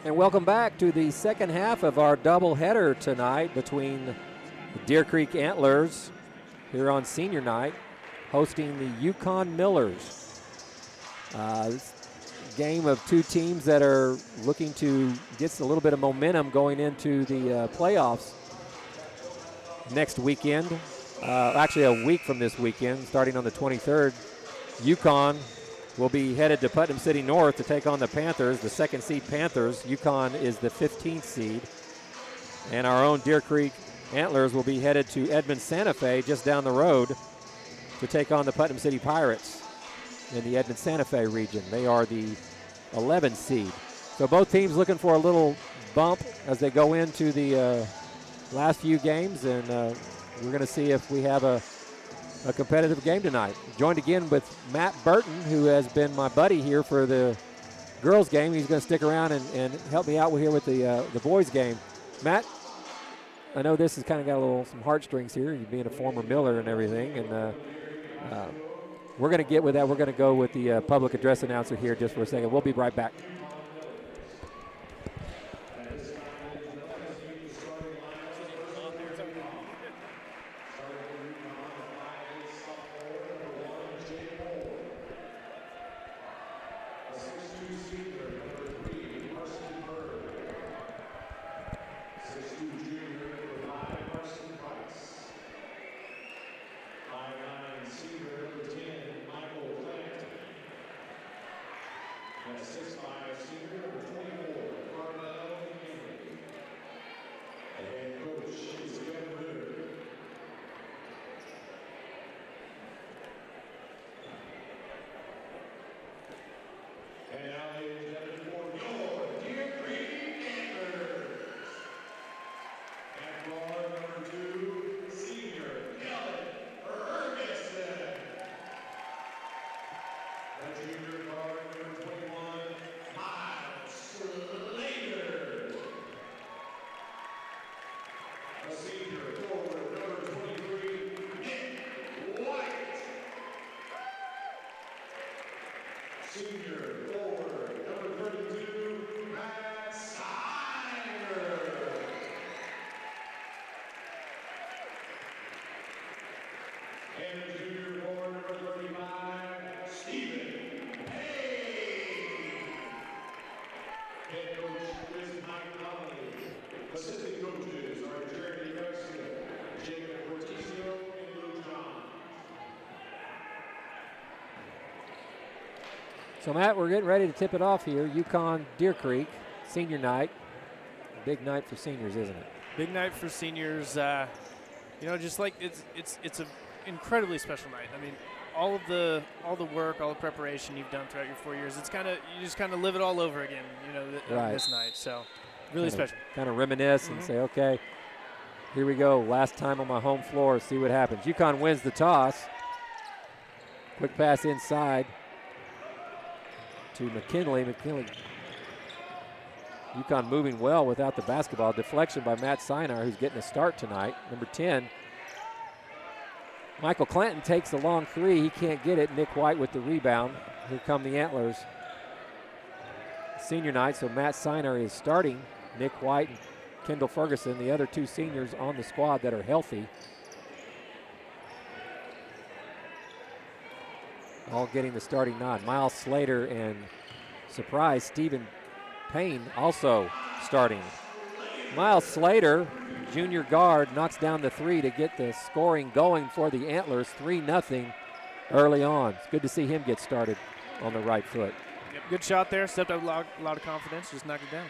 And welcome back to the second half of our doubleheader tonight between the Deer Creek Antlers here on senior night hosting the Yukon Millers. Game of two teams that are looking to get a little bit of momentum going into the playoffs next weekend. Actually, a week from this weekend, starting on the 23rd. Yukon will be headed to Putnam City North to take on the Panthers, the second seed Panthers. Yukon is the 15th seed. And our own Deer Creek Antlers will be headed to Edmond Santa Fe, just down the road, to take on the Putnam City Pirates in the Edmond Santa Fe region. They are the 11th seed. So both teams looking for a little bump as they go into the last few games, and we're going to see if we have a competitive game tonight. Joined again with Matt Burton, who has been my buddy here for the girls game. He's going to stick around and help me out here with the boys game. Matt, I know this has kind of got some heartstrings here, you being a former Miller and everything, and we're going to get with that. We're going to go with the public address announcer here just for a second. We'll be right back. So, Matt, we're getting ready to tip it off here. Yukon Deer Creek, senior night. Big night for seniors, isn't it? Big night for seniors. Just like it's an incredibly special night. I mean, all the work, all the preparation you've done throughout your 4 years, you just kind of live it all over again. This night. So, really special. Kind of reminisce and say, okay, here we go. Last time on my home floor. See what happens. Yukon wins the toss. Quick pass inside to McKinley. Yukon moving well without the basketball. Deflection by Matt Sinar, who's getting a start tonight. Number 10. Michael Clanton takes the long three. He can't get it. Nick White with the rebound. Here come the Antlers. Senior night, so Matt Sinar is starting. Nick White and Kendall Ferguson, the other two seniors on the squad that are healthy. All getting the starting nod. Miles Slater and surprise Stephen Payne also starting. Miles Slater, junior guard, knocks down the three to get the scoring going for the Antlers. 3-0 early on. It's good to see him get started on the right foot. Yep, good shot there. Stepped up with a lot of confidence. Just knocked it down.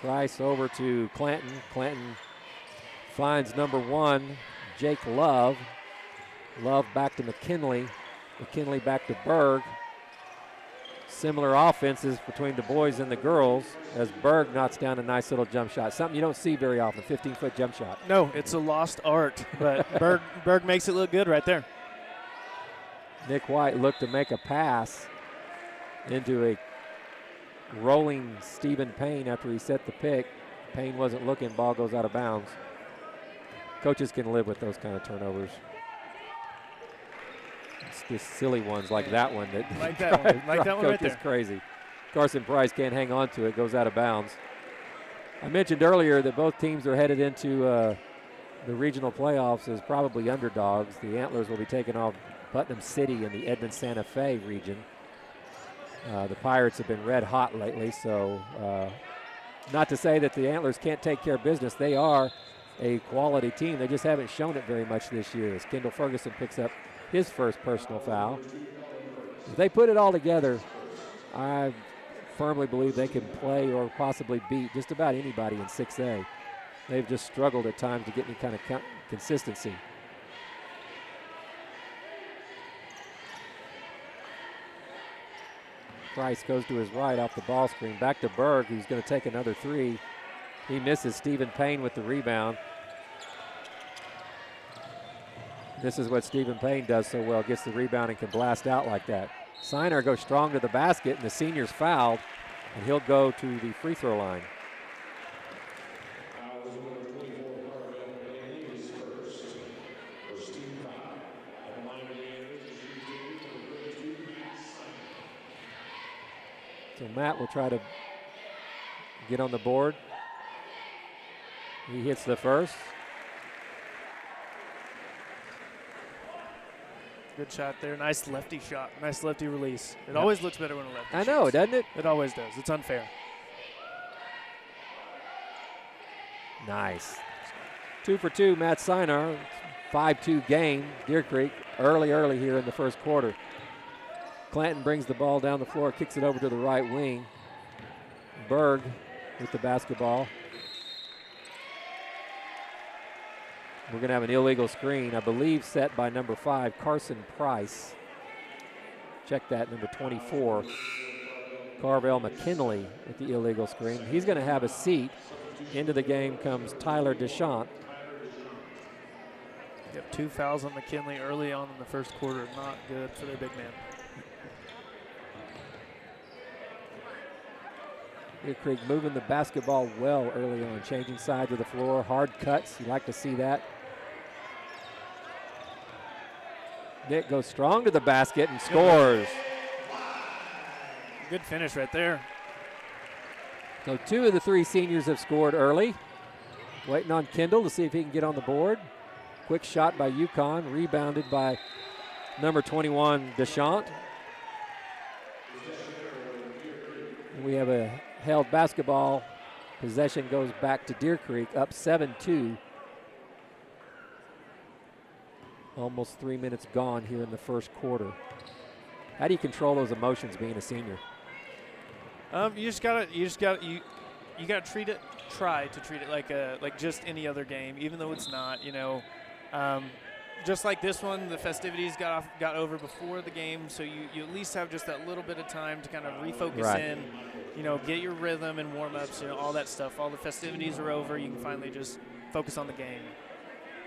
Price over to Clanton. Clanton finds number 1, Jake Love. Love back to McKinley. McKinley back to Berg. Similar offenses between the boys and the girls as Berg knocks down a nice little jump shot. Something you don't see very often, 15-foot jump shot. No, it's a lost art, but Berg makes it look good right there. Nick White looked to make a pass into a rolling Stephen Payne after he set the pick. Payne wasn't looking, ball goes out of bounds. Coaches can live with those kind of turnovers. It's just silly ones like that one that like that one right there. Crazy. Carson Price can't hang on to it, goes out of bounds. I mentioned earlier that both teams are headed into the regional playoffs as probably underdogs. The Antlers will be taking off Putnam City in the Edmond-Santa Fe region. The Pirates have been red hot lately, so not to say that the Antlers can't take care of business. They are a quality team. They just haven't shown it very much this year as Kendall Ferguson picks up his first personal foul. If they put it all together, I firmly believe they can play or possibly beat just about anybody in 6A. They've just struggled at times to get any kind of consistency. Price goes to his right off the ball screen. Back to Berg, who's going to take another three. He misses. Stephen Payne with the rebound. This is what Stephen Payne does so well, gets the rebound and can blast out like that. Siner goes strong to the basket, and the senior's fouled, and he'll go to the free throw line. So Matt will try to get on the board. He hits the first. Good shot there. Nice lefty shot. Nice lefty release. It always looks better when a lefty I know, shoots. doesn't it? It always does. It's unfair. Nice. 2 for 2, Matt Sinar. 5-2 game. Deer Creek early here in the first quarter. Clanton brings the ball down the floor, kicks it over to the right wing. Berg with the basketball. We're going to have an illegal screen, I believe, set by number 5, Carson Price. Check that, number 24. Carvel McKinley with the illegal screen. He's going to have a seat. Into the game comes Tyler Deschamps. Yep, 2 fouls on McKinley early on in the first quarter. Not good for their big man. Deer Creek moving the basketball well early on, changing sides of the floor, hard cuts. You like to see that. Nick goes strong to the basket and scores. Good finish right there. So 2 of the 3 seniors have scored early. Waiting on Kendall to see if he can get on the board. Quick shot by Yukon, rebounded by number 21, Deschamps. We have a held basketball. Possession goes back to Deer Creek, up 7-2. Almost 3 minutes gone here in the first quarter. How do you control those emotions being a senior? You gotta try to treat it like just any other game, even though it's not. Just like this one, the festivities got over before the game, so you at least have just that little bit of time to kind of refocus in, get your rhythm and warm-ups, all that stuff. All the festivities are over. You can finally just focus on the game.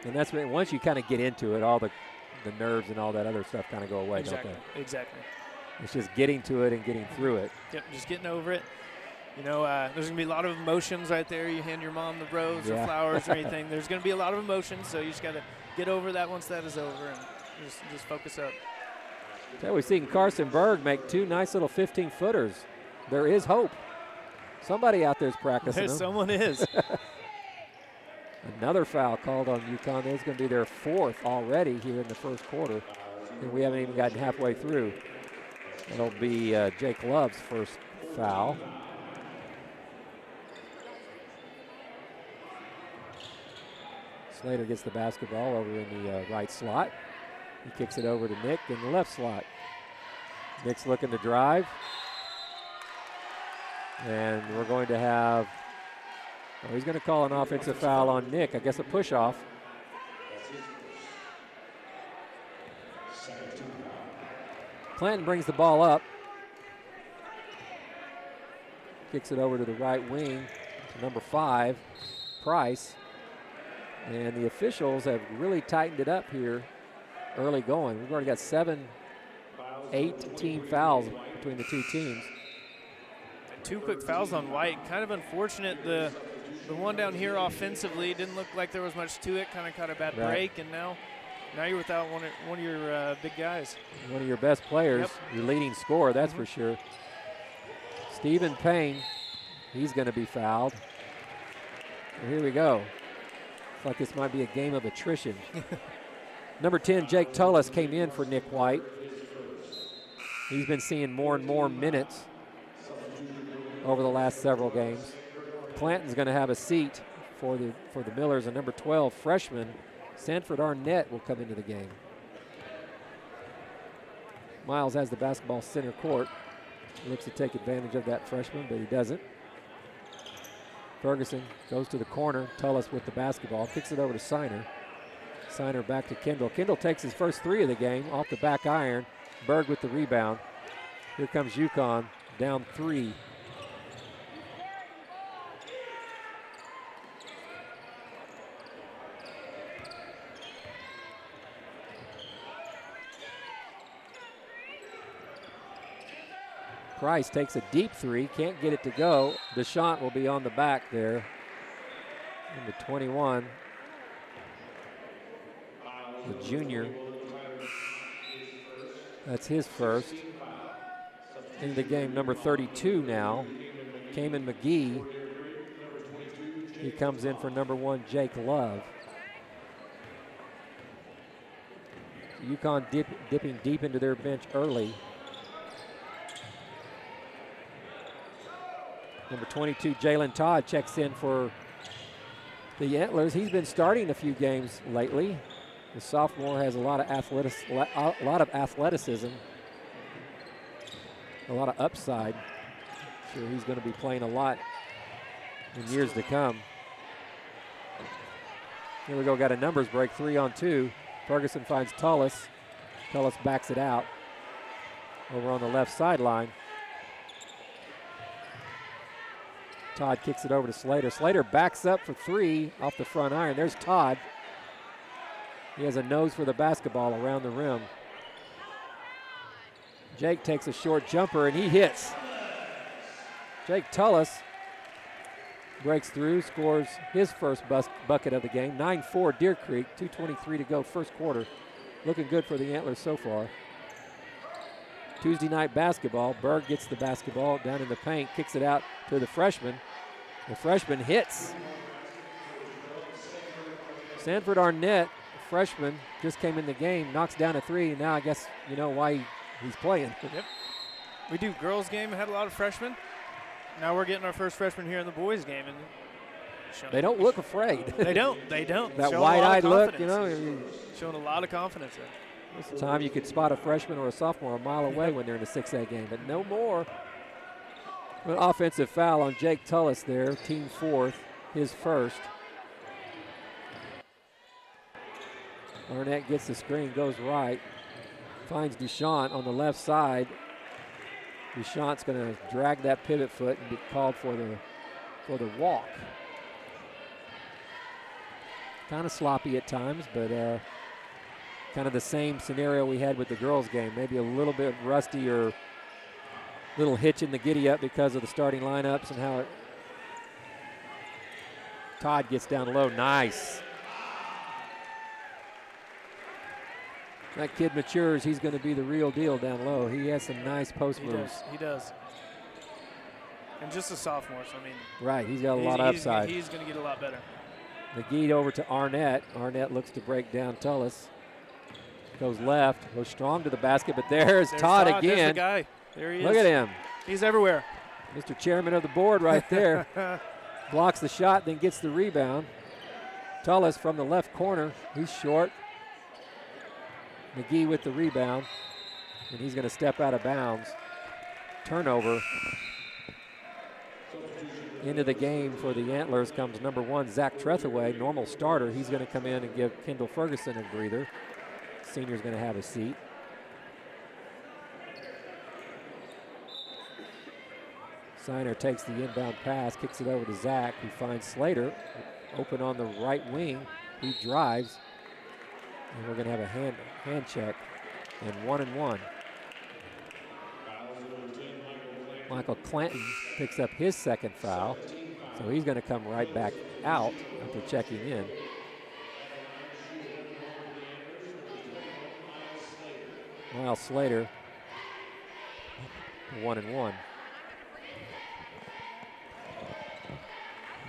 And that's when, once you kind of get into it, all the nerves and all that other stuff kind of go away, don't they? Exactly. It's just getting to it and getting through it. Yep, just getting over it. There's going to be a lot of emotions right there. You hand your mom the rose or flowers or anything. There's going to be a lot of emotions, so you just got to get over that once that is over and just focus up. So we've seen Carson Berg make 2 nice little 15-footers. There is hope. Somebody out there is practicing them. Someone is. Another foul called on Yukon. There's going to be their 4th already here in the first quarter, and we haven't even gotten halfway through. It'll be Jake Love's first foul. Slater gets the basketball over in the right slot. He kicks it over to Nick in the left slot. Nick's looking to drive. And we're going to have, he's going to call an offensive foul on Nick. I guess a push-off. Clanton brings the ball up. Kicks it over to the right wing to number 5, Price. And the officials have really tightened it up here early going. We've already got 8 team fouls between the 2 teams. And 2 quick fouls on White. Kind of unfortunate. The one down here offensively didn't look like there was much to it. Kind of caught a bad break, and now you're without one of your big guys. One of your best players, your leading scorer, that's for sure. Stephen Payne, he's going to be fouled. And here we go. Looks like this might be a game of attrition. Number 10, Jake Tullis, came in for Nick White. He's been seeing more and more minutes over the last several games. Clanton's going to have a seat for the Millers, and number 12, freshman Sanford Arnett will come into the game. Miles has the basketball center court. Looks to take advantage of that freshman, but he doesn't. Ferguson goes to the corner. Tullis with the basketball, kicks it over to Siner. Siner back to Kendall. Kendall takes his first three of the game off the back iron. Berg with the rebound. Here comes Yukon, down 3. Price takes a deep 3, can't get it to go. Deschamps will be on the back there. Number 21, the junior. That's his first. In the game, number 32 now, Kamen McGee. He comes in for number 1, Jake Love. UConn dipping deep into their bench early. Number 22, Jalen Todd, checks in for the Antlers. He's been starting a few games lately. The sophomore has a lot of athleticism, a lot of upside. Sure, he's going to be playing a lot in years to come. Here we go, got a numbers break, 3-on-2. Ferguson finds Tullis. Tullis backs it out over on the left sideline. Todd kicks it over to Slater. Slater backs up for 3 off the front iron. There's Todd. He has a nose for the basketball around the rim. Jake takes a short jumper and he hits. Jake Tullis breaks through, scores his first bucket of the game. 9-4 Deer Creek, 2:23 to go first quarter. Looking good for the Antlers so far. Tuesday night basketball. Berg gets the basketball down in the paint, kicks it out to the freshman. The freshman hits. Sanford Arnett, freshman, just came in the game, knocks down a 3. Now I guess you know why he's playing. Yep. We do girls game, had a lot of freshmen. Now we're getting our first freshman here in the boys game. And they don't look afraid. They don't. That wide-eyed look, you know. Showing a lot of confidence there. This time you could spot a freshman or a sophomore a mile away when they're in a 6A game, but no more. An offensive foul on Jake Tullis there, team 4th, his first. Arnett gets the screen, goes right, finds Deschamps on the left side. Deschamps going to drag that pivot foot and get called for the walk. Kind of sloppy at times, but kind of the same scenario we had with the girls' game. Maybe a little bit rusty or little hitch in the giddy-up because of the starting lineups and how Todd gets down low. Nice. That kid matures. He's going to be the real deal down low. He has some nice post moves. He does. And just a sophomore, so I mean. Right, he's got a lot of upside. He's going to get a lot better. McGee over to Arnett. Arnett looks to break down Tullis. Goes left, goes strong to the basket, but there's Todd again. There's the guy. There he is. Look at him. He's everywhere. Mr. Chairman of the board right there. Blocks the shot, then gets the rebound. Tullis from the left corner. He's short. McGee with the rebound, and he's going to step out of bounds. Turnover. Into the game for the Antlers comes number 1, Zach Trethaway, normal starter. He's going to come in and give Kendall Ferguson a breather. Senior's going to have a seat. Siner takes the inbound pass, kicks it over to Zach, who finds Slater open on the right wing. He drives, and we're going to have a hand check, and 1-1. Michael Clanton picks up his second foul, so he's going to come right back out after checking in. Miles Slater, 1-1.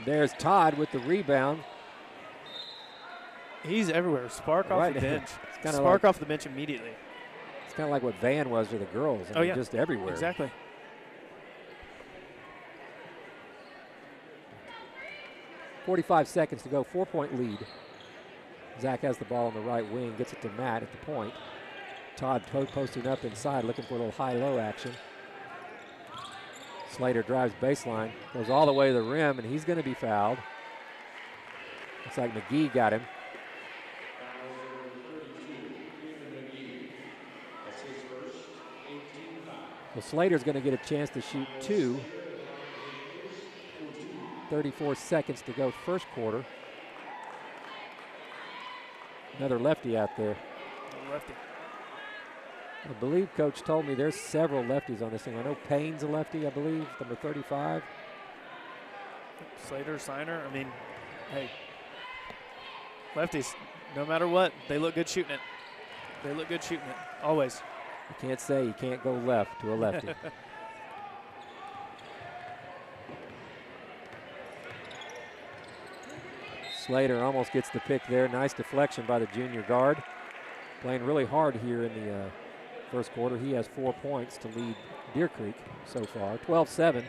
There's Todd with the rebound. He's everywhere. Spark off the bench. Spark off the bench immediately. It's kind of like what Van was to the girls. I mean, just everywhere. Exactly. .45 seconds to go, 4-point lead. Zach has the ball on the right wing, gets it to Matt at the point. Todd posting up inside, looking for a little high-low action. Slater drives baseline, goes all the way to the rim, and he's going to be fouled. Looks like McGee got him. So Slater's going to get a chance to shoot 2. 34 seconds to go first quarter. Another lefty out there. Lefty. I believe Coach told me there's several lefties on this thing. I know Payne's a lefty, I believe, number 35. Slater, Signer. I mean, hey, lefties, no matter what, they look good shooting it. They look good shooting it, always. You can't say you can't go left to a lefty. Slater almost gets the pick there. Nice deflection by the junior guard. Playing really hard here in the first quarter. He has 4 points to lead Deer Creek so far. 12-7.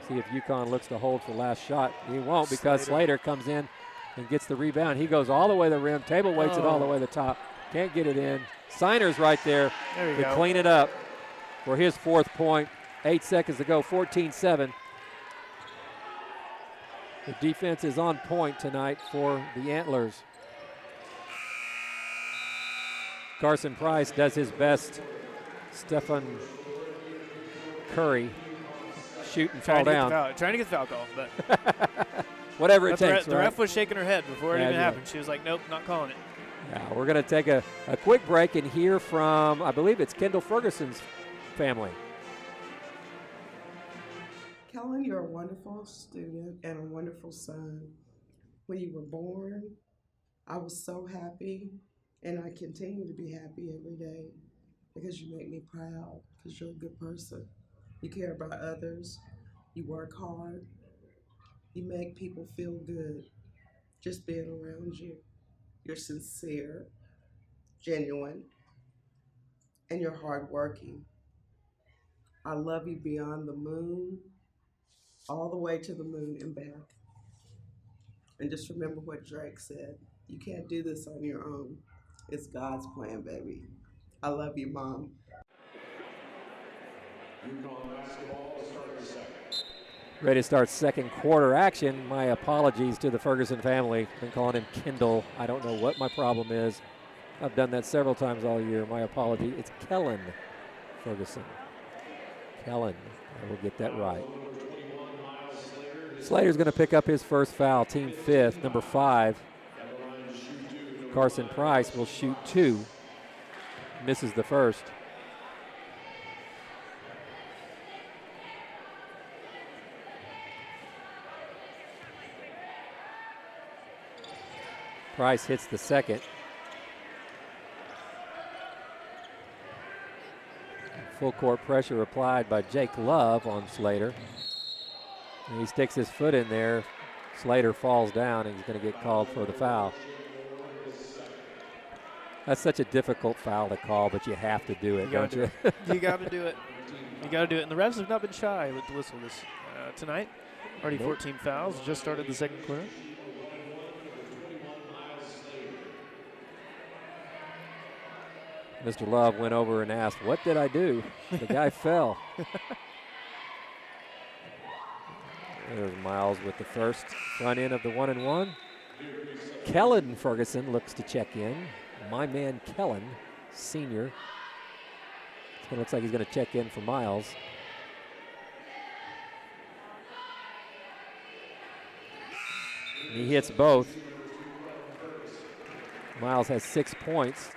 See if Yukon looks to hold for last shot. He won't because Slater comes in and gets the rebound. He goes all the way to the rim. Table weights it all the way to the top. Can't get it in. Signer's right there to clean it up for his 4th point. 8 seconds to go, 14-7. The defense is on point tonight for the Antlers. Carson Price does his best. Stephen Curry shoot and fall down. Trying to get the foul call, but whatever it takes. The ref was shaking her head before it even happened. She was like, nope, not calling it. Yeah, we're going to take a quick break and hear from, I believe it's Kendall Ferguson's family. Kellen, you're a wonderful student and a wonderful son. When you were born, I was so happy, and I continue to be happy every day because you make me proud, because you're a good person. You care about others. You work hard. You make people feel good just being around you. You're sincere, genuine, and you're hardworking. I love you beyond the moon, all the way to the moon and back. And just remember what Drake said. You can't do this on your own. It's God's plan, baby. I love you, Mom. Yukon basketball will start the second. Ready to start second quarter action. My apologies to the Ferguson family. Been calling him Kendall. I don't know what my problem is. I've done that several times all year. My apology. It's Kellen Ferguson. Kellen. I will get that right. Slater's going to pick up his first foul, team 5th, number 5. Carson Price will shoot 2. Misses the first. Price hits the second. Full court pressure applied by Jake Love on Slater. And he sticks his foot in there. Slater falls down and he's going to get called for the foul. That's such a difficult foul to call, but you have to do it, don't you? You got to do it. You got to do it. And the refs have not been shy with the whistle this tonight. Already 14 fouls. Just started the second quarter. Mr. Love went over and asked, "What did I do?" The guy fell. There's Miles with the first front end of the 1-and-1. Kellen Ferguson looks to check in. My man Kellen, senior. It looks like he's going to check in for Miles. And he hits both. Miles has 6 points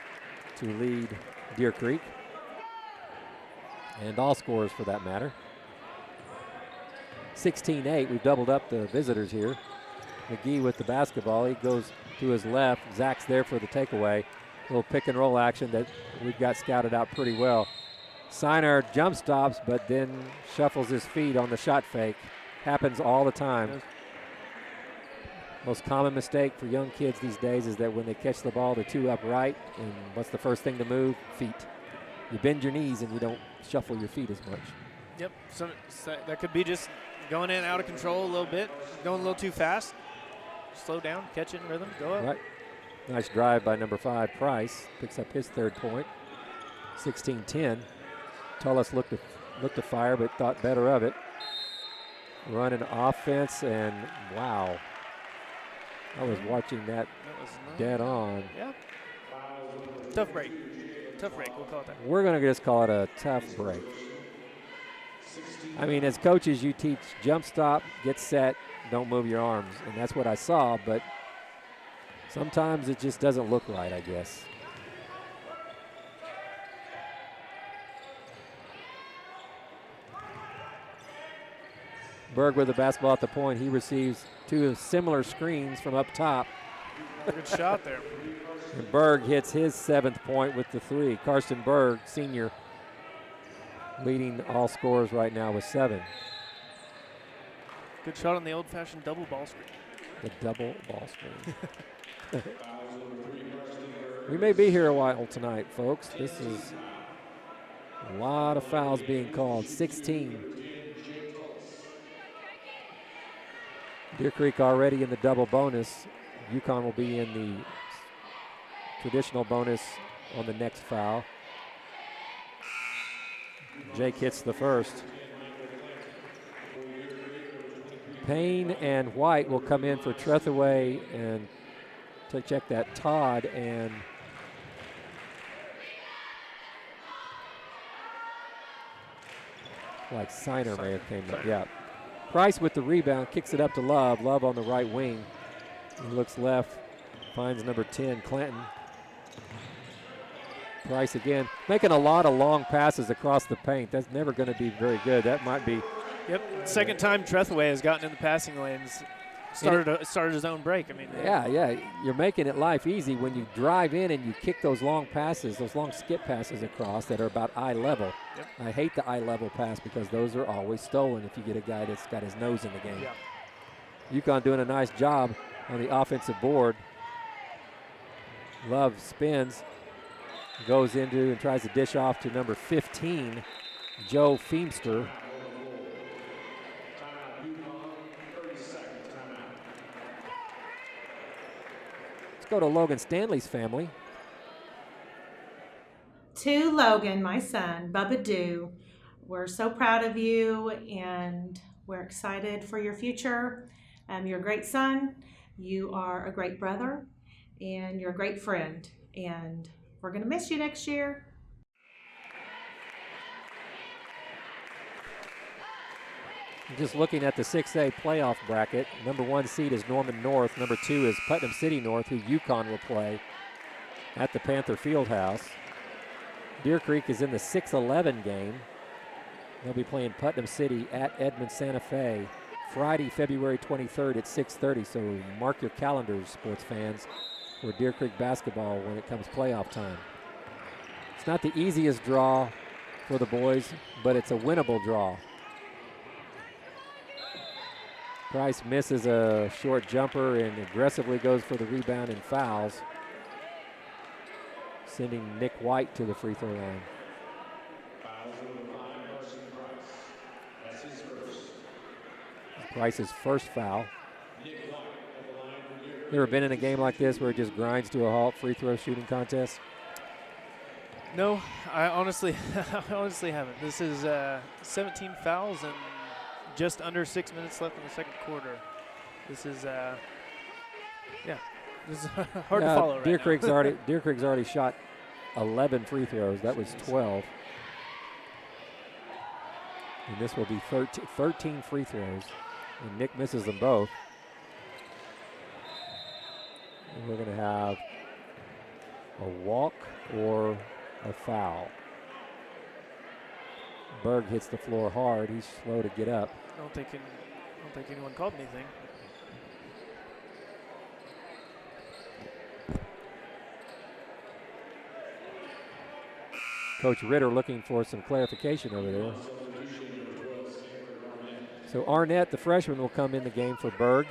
to lead Deer Creek, and all scores for that matter. 16-8, we've doubled up the visitors here. McGee with the basketball, he goes to his left. Zach's there for the takeaway. A little pick and roll action that we've got scouted out pretty well. Signer jump stops, but then shuffles his feet on the shot fake. Happens all the time. Most common mistake for young kids these days is that when they catch the ball, they're too upright, and what's the first thing to move? Feet. You bend your knees and you don't shuffle your feet as much. Yep, so that could be just going in out of control a little bit, going a little too fast. Slow down, catch it in rhythm, go up. Right. Nice drive by number 5, Price. Picks up his 3rd point. 16-10. Tullis looked to fire, but thought better of it. Running offense, and wow. I was watching that dead on. Yeah. Tough break. Tough break, we'll call it that. We're going to just call it a tough break. I mean, as coaches, you teach jump stop, get set, don't move your arms. And that's what I saw, but sometimes it just doesn't look right, I guess. Berg with the basketball at the point. He receives 2 similar screens from up top. Good shot there. And Berg hits his 7th point with the 3. Karsten Berg, senior, leading all scorers right now with 7. Good shot on the old-fashioned double ball screen. The double ball screen. We may be here a while tonight, folks. This is a lot of fouls being called. 16. Deer Creek already in the double bonus. Yukon will be in the traditional bonus on the next foul. Jake hits the first. Payne and White will come in for Trethaway, and to check that, Todd and like Signer may have came up. Yeah. Price with the rebound, kicks it up to Love. Love on the right wing. He looks left, finds number 10, Clanton. Price again, making a lot of long passes across the paint. That's never going to be very good. That might be. Yep, second time Trethaway has gotten in the passing lanes. Started his own break. I mean. Yeah. You're making it life easy when you drive in and you kick those long passes, those long skip passes across that are about eye level. Yep. I hate the eye level pass because those are always stolen if you get a guy that's got his nose in the game. Yeah. Yukon doing a nice job on the offensive board. Love spins, goes into and tries to dish off to number 15, Joe Feemster. Let's go to Logan Stanley's family. To Logan, my son, Bubba Doo, we're so proud of you and we're excited for your future. You're a great son, you are a great brother, and you're a great friend. And we're going to miss you next year. Just looking at the 6A playoff bracket, number 1 seed is Norman North. Number 2 is Putnam City North, who Yukon will play at the Panther Fieldhouse. Deer Creek is in the 6-11 game. They'll be playing Putnam City at Edmond Santa Fe Friday, February 23rd at 6:30. So mark your calendars, sports fans, for Deer Creek basketball when it comes playoff time. It's not the easiest draw for the boys, but it's a winnable draw. Price misses a short jumper and aggressively goes for the rebound and fouls, sending Nick White to the free throw line. Price's first foul. You ever been in a game like this where it just grinds to a halt, free throw shooting contest? No, I honestly haven't. This is 17 fouls and just under 6 minutes left in the second quarter. This is, this is hard to follow right Deer now. Deer Creek's already shot 11 free throws. That was 12. And this will be 13 free throws. And Nick misses them both. And we're going to have a walk or a foul. Berg hits the floor hard. He's slow to get up. I don't think anyone called anything. Coach Ritter looking for some clarification over there. So Arnett, the freshman, will come in the game for Berg.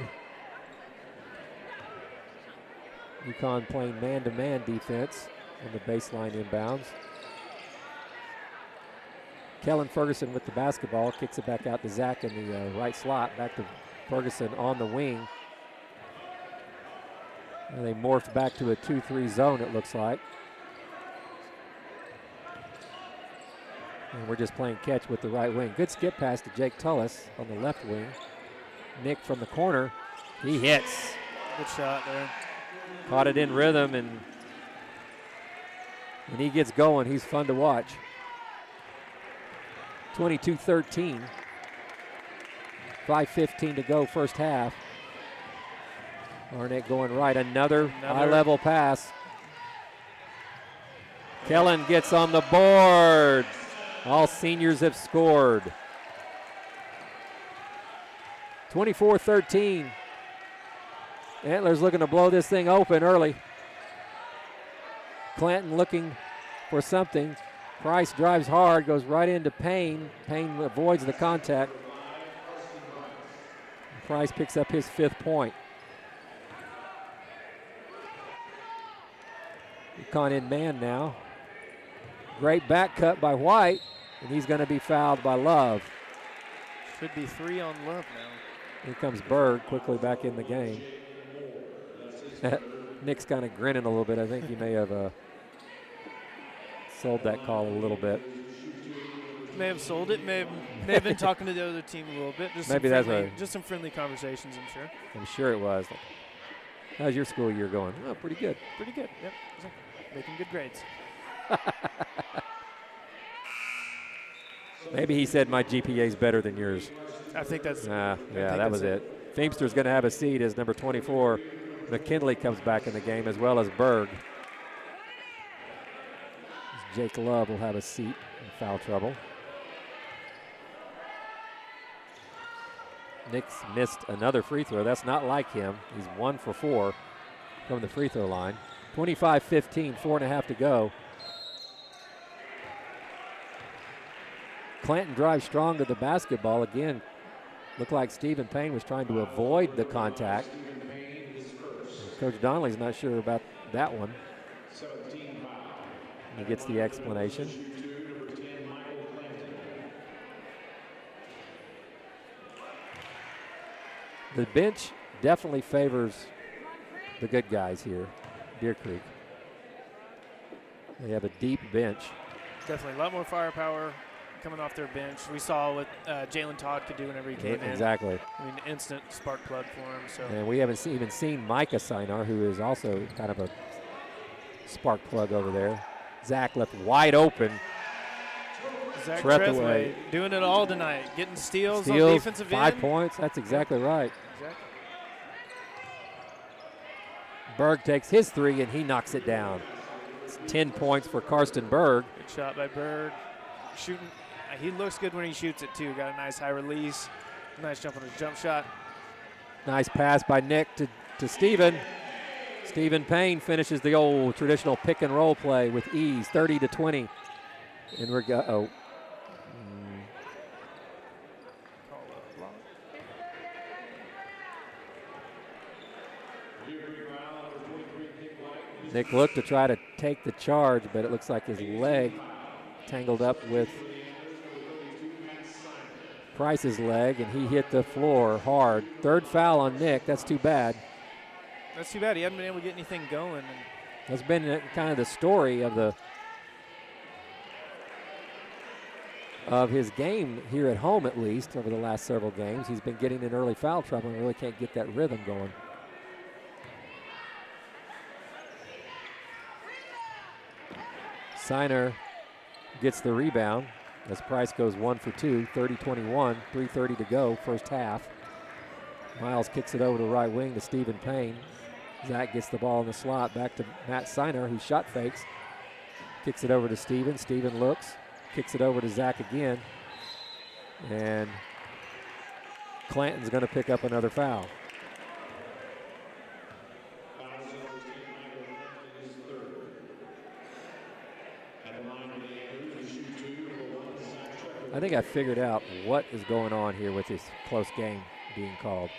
Yukon playing man-to-man defense on the baseline inbounds. Kellen Ferguson with the basketball, kicks it back out to Zach in the right slot, back to Ferguson on the wing. And they morphed back to a 2-3 zone, it looks like. And we're just playing catch with the right wing. Good skip pass to Jake Tullis on the left wing. Nick from the corner, he hits. Good shot there. Caught it in rhythm, and when he gets going, he's fun to watch. 22-13. 5:15 to go first half. Arnett going right. Another high-level pass. Kellen gets on the board. All seniors have scored. 24-13. Antlers looking to blow this thing open early. Clanton looking for something. Price drives hard, goes right into Payne. Payne avoids the contact. Price picks up his 5th point. Yukon in man now. Great back cut by White, and he's going to be fouled by Love. Should be 3 on Love now. Here comes Berg quickly back in the game. Nick's kind of grinning a little bit. I think he may have sold that call a little bit. May have sold it. May have been talking to the other team a little bit. Maybe that's right. Just some friendly conversations, I'm sure. I'm sure it was. How's your school year going? Oh, pretty good. Pretty good. Yep. Making good grades. Maybe he said my GPA is better than yours. I think that's. Yeah, that was it. Feimster's going to have a seat as number 24. McKinley comes back in the game, as well as Berg. Jake Love will have a seat in foul trouble. Nick's missed another free throw. That's not like him. He's 1 for 4 from the free throw line. 25-15, 4.5 to go. Clanton drives strong to the basketball. Again, looked like Stephen Payne was trying to avoid the contact. Coach Donnelly's not sure about that one. He gets the explanation. The bench definitely favors the good guys here, Deer Creek. They have a deep bench. Definitely a lot more firepower coming off their bench. We saw what Jalen Todd could do whenever he came in. Exactly. I mean, instant spark plug for him. So. And we haven't even seen Micah Sinar, who is also kind of a spark plug over there. Zach left wide open. Zach Trethway doing it all tonight. Getting steals on defensive 5 end. points. That's exactly right. Exactly. Berg takes his 3, and he knocks it down. It's 10 points for Karsten Berg. Good shot by Berg. Shooting. He looks good when he shoots it, too. Got a nice high release. Nice jump on his jump shot. Nice pass by Nick to Stephen. Stephen Payne finishes the old traditional pick and roll play with ease, 30-20. And we're Nick looked to try to take the charge, but it looks like his leg tangled up with Price's leg, and he hit the floor hard. 3rd foul on Nick. That's too bad. That's too bad. He hasn't been able to get anything going. That's been kind of the story of his game here at home, at least, over the last several games. He's been getting in early foul trouble and really can't get that rhythm going. Sinar gets the rebound as Price goes 1 for 2, 30-21, 3:30 to go, first half. Miles kicks it over to right wing to Stephen Payne. Zach gets the ball in the slot back to Matt Sinar, who shot fakes. Kicks it over to Stephen. Stephen looks, kicks it over to Zach again. And Clanton's going to pick up another foul. I think I figured out what is going on here with this close game being called.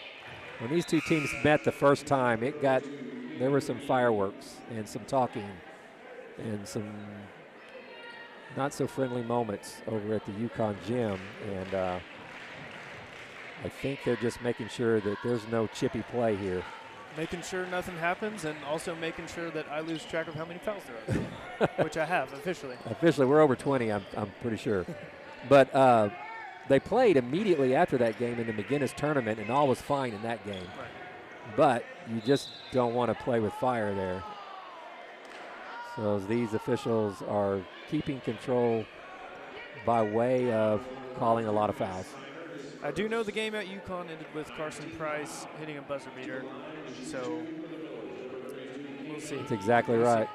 When these two teams met the first time, there were some fireworks and some talking and some not so friendly moments over at the Yukon gym, and I think they're just making sure that there's no chippy play here. Making sure nothing happens, and also making sure that I lose track of how many fouls there are, which I have officially. Officially, we're over 20, I'm pretty sure. But they played immediately after that game in the McGinnis tournament, and all was fine in that game. Right. But you just don't want to play with fire there. So these officials are keeping control by way of calling a lot of fouls. I do know the game at Yukon ended with Carson Price hitting a buzzer beater, so we'll see. That's exactly right.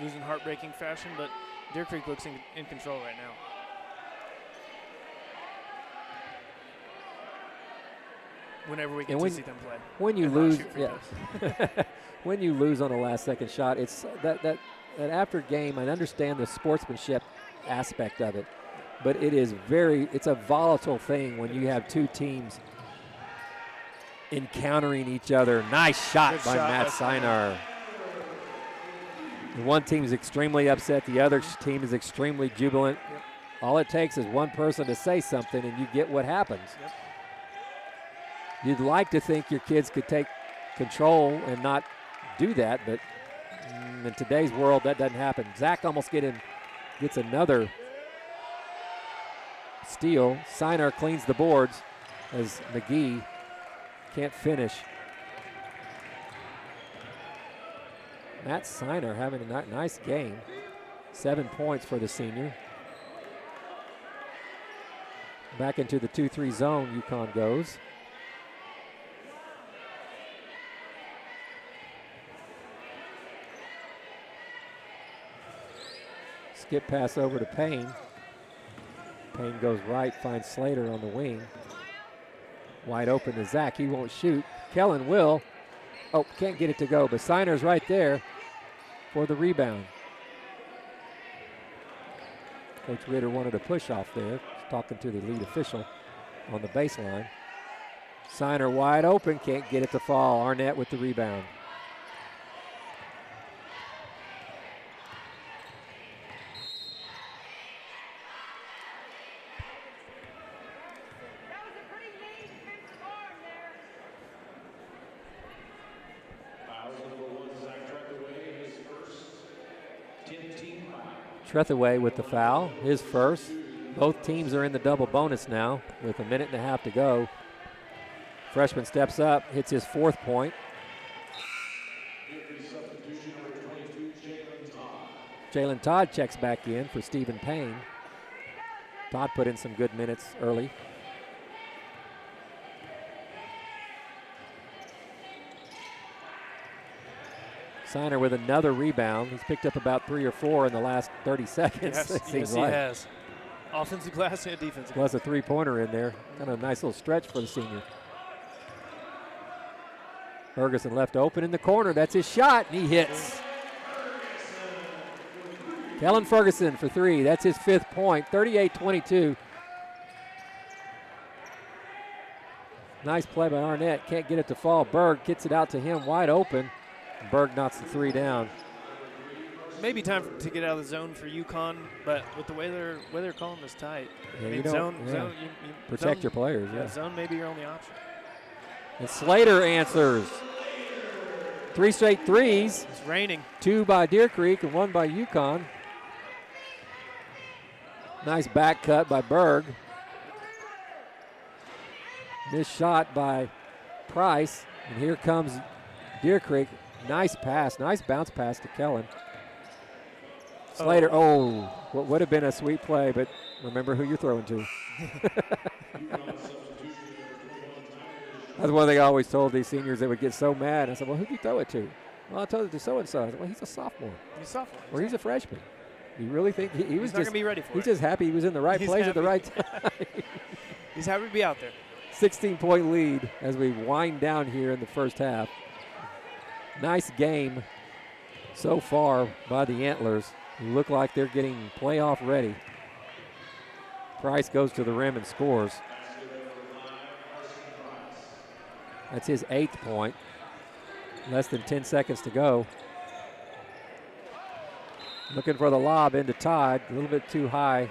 Losing heartbreaking fashion, but Deer Creek looks in control right now. Whenever we get to see them play. When you lose, when you lose on a last-second shot, it's that after game. I understand the sportsmanship aspect of it, but it's a volatile thing when you have two teams encountering each other. Nice shot by Matt Sinar. One team is extremely upset. The other team is extremely jubilant. Yep. All it takes is one person to say something, and you get what happens. Yep. You'd like to think your kids could take control and not do that, but in today's world, that doesn't happen. Zach almost gets another steal. Sinar cleans the boards as McGee can't finish. Matt Sinar having a nice game. 7 points for the senior. Back into the 2-3 zone, Yukon goes. Skip pass over to Payne. Payne goes right, finds Slater on the wing. Wide open to Zach, he won't shoot. Kellen will. Oh, can't get it to go, but Sinar's right there for the rebound. Coach Ritter wanted a push off there, talking to the lead official on the baseline. Sinar wide open, can't get it to fall. Arnett with the rebound. Trethewey with the foul, his first. Both teams are in the double bonus now with 1.5 minutes to go. Freshman steps up, hits his 4th point. Jalen Todd checks back in for Stephen Payne. Todd put in some good minutes early. Sinar with another rebound. He's picked up about 3 or 4 in the last 30 seconds. Yes, he has. Offensive glass and defensive. Plus a 3-pointer in there. Kind of a nice little stretch for the senior. Ferguson left open in the corner. That's his shot, and he hits. Kellen Ferguson for 3. That's his 5th point. 38-22. Nice play by Arnett. Can't get it to fall. Berg gets it out to him wide open. Berg knocks the 3 down. Maybe time to get out of the zone for Yukon, but with the way they're calling this tight, Yeah, I mean, zone, you protect your players. Yeah. Zone may be your only option. And Slater answers. 3 straight threes. It's raining. 2 by Deer Creek and 1 by Yukon. Nice back cut by Berg. Missed shot by Price, and here comes Deer Creek. Nice pass, nice bounce pass to Kellen. Slater, what would have been a sweet play, but remember who you're throwing to. That's one thing I always told these seniors that would get so mad. I said, well, who'd you throw it to? Well, I told it to so-and-so. I said, well, he's a sophomore. He's a sophomore. Or he's a freshman. You really think he was not going to be ready for it. He's just happy he was in the right place at the right time. He's happy to be out there. 16-point lead as we wind down here in the first half. Nice game so far by the Antlers, who look like they're getting playoff ready. Price goes to the rim and scores. That's his 8th point. Less than 10 seconds to go. Looking for the lob into Todd. A little bit too high.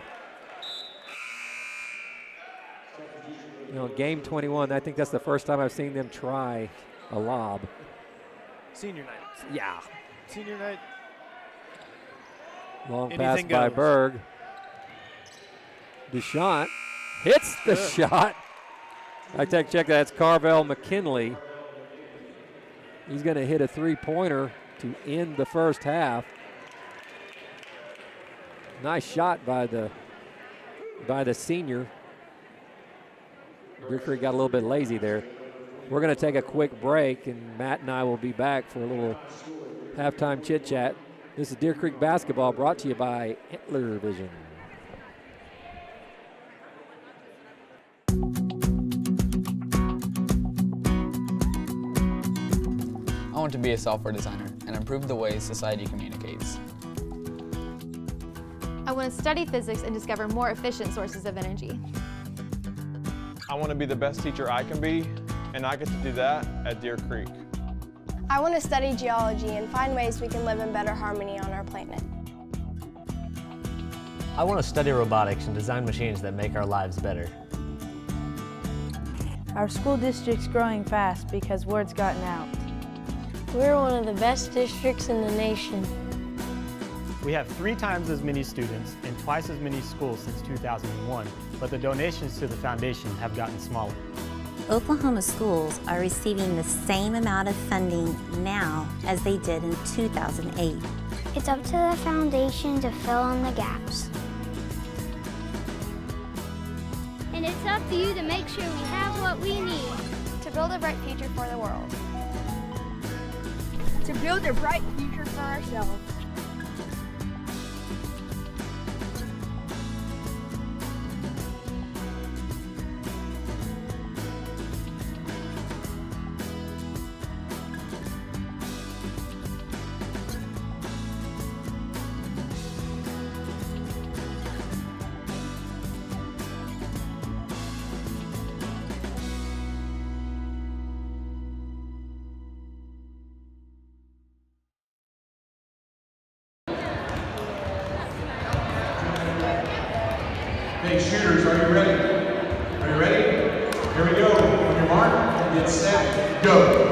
You know, game 21, I think that's the first time I've seen them try a lob. Senior night. Yeah. Senior night. Long Anything pass by goes. Berg. Deschamps hits the shot. I check that. That's Carvel McKinley. He's going to hit a three-pointer to end the first half. Nice shot by the senior. Deer Creek got a little bit lazy there. We're going to take a quick break, and Matt and I will be back for a little halftime chit-chat. This is Deer Creek basketball brought to you by Antler Vision. I want to be a software designer and improve the way society communicates. I want to study physics and discover more efficient sources of energy. I want to be the best teacher I can be, and I get to do that at Deer Creek. I want to study geology and find ways we can live in better harmony on our planet. I want to study robotics and design machines that make our lives better. Our school district's growing fast because word's gotten out. We're one of the best districts in the nation. We have 3 times as many students and twice as many schools since 2001, but the donations to the foundation have gotten smaller. Oklahoma schools are receiving the same amount of funding now as they did in 2008. It's up to the foundation to fill in the gaps. And it's up to you to make sure we have what we need to build a bright future for the world. To build a bright future for ourselves. Hey, shooters, are you ready? Are you ready? Here we go. On your mark, get set, go.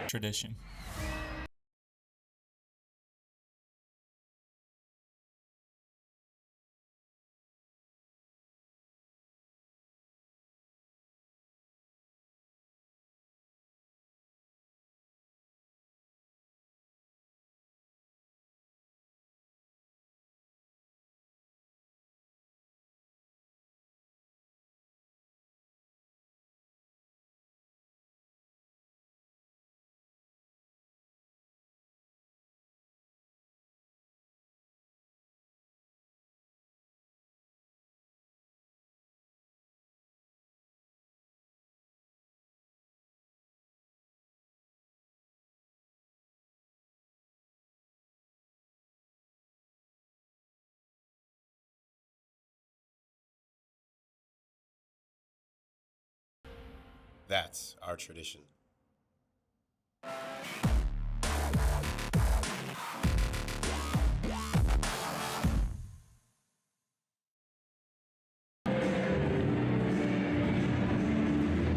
Tradition. That's our tradition.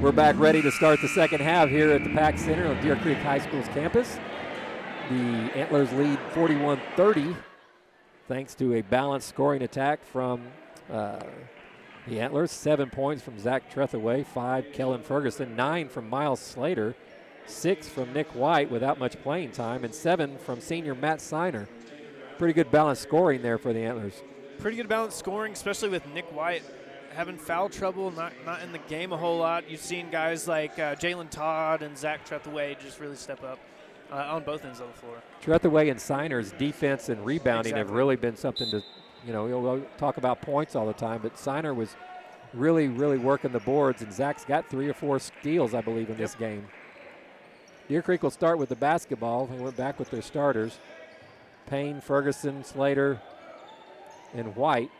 We're back ready to start the second half here at the Pack Center on Deer Creek High School's campus. The Antlers lead 41-30 thanks to a balanced scoring attack from the Antlers. 7 points from Zach Trethaway, 5 Kellen Ferguson, 9 from Miles Slater, 6 from Nick White without much playing time, and 7 from senior Matt Siner. Pretty good balanced scoring there for the Antlers. Pretty good balanced scoring, especially with Nick White having foul trouble, not in the game a whole lot. You've seen guys like Jalen Todd and Zach Trethaway just really step up on both ends of the floor. Trethaway and Siner's defense and rebounding have Exactly. really been something to, we'll talk about points all the time, but Siner was really, really working the boards, and Zach's got 3 or 4 steals, I believe, in this game. Deer Creek will start with the basketball. They went back with their starters. Payne, Ferguson, Slater, and White.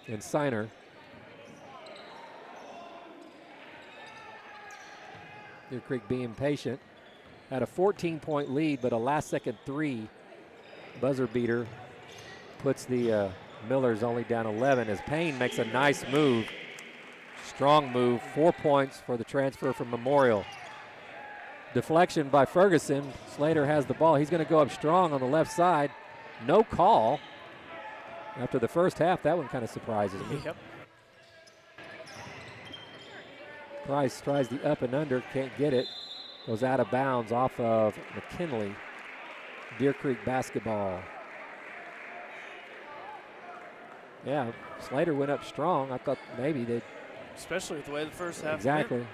And Siner. Deer Creek being patient. Had a 14-point lead, but a last-second 3 buzzer beater puts the Millers only down 11 as Payne makes a nice move. Strong move. 4 points for the transfer from Memorial. Deflection by Ferguson. Slater has the ball. He's going to go up strong on the left side. No call. After the first half, that one kind of surprises me. Yep. Price tries the up and under, can't get it. Goes out of bounds off of McKinley. Deer Creek basketball. Yeah, Slater went up strong. I thought maybe they'd. Especially with the way the first half Exactly. went.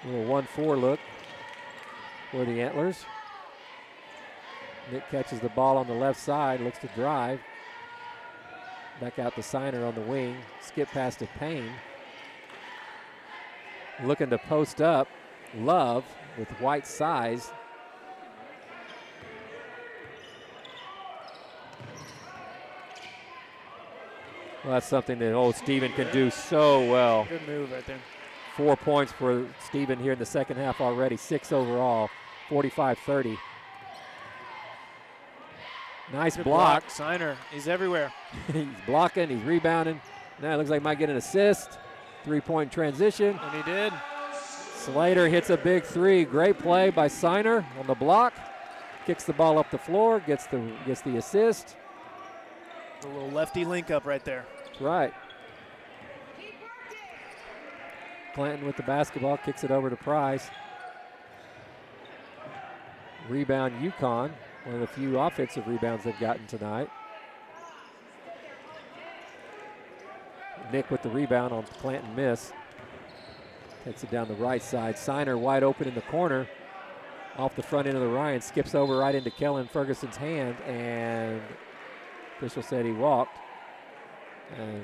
Little 1-4 look for the Antlers. Nick catches the ball on the left side, looks to drive. Back out to Siner on the wing. Skip pass to Payne. Looking to post up. Love with White's size. Well, that's something that Steven can do so well. Good move right there. 4 points for Steven here in the second half already. 6 overall, 45-30. Nice Good block. Siner, he's everywhere. He's blocking, he's rebounding. Now it looks like he might get an assist. 3-point transition. And he did. Slater hits a big 3. Great play by Siner on the block. Kicks the ball up the floor, gets the assist. A little lefty link up right there. That's right. Clanton with the basketball, kicks it over to Price. Rebound Yukon. One of the few offensive rebounds they've gotten tonight. Nick with the rebound on Clanton miss. Takes it down the right side. Siner wide open in the corner. Off the front end of the Ryan. Skips over right into Kellen Ferguson's hand. And official said he walked. And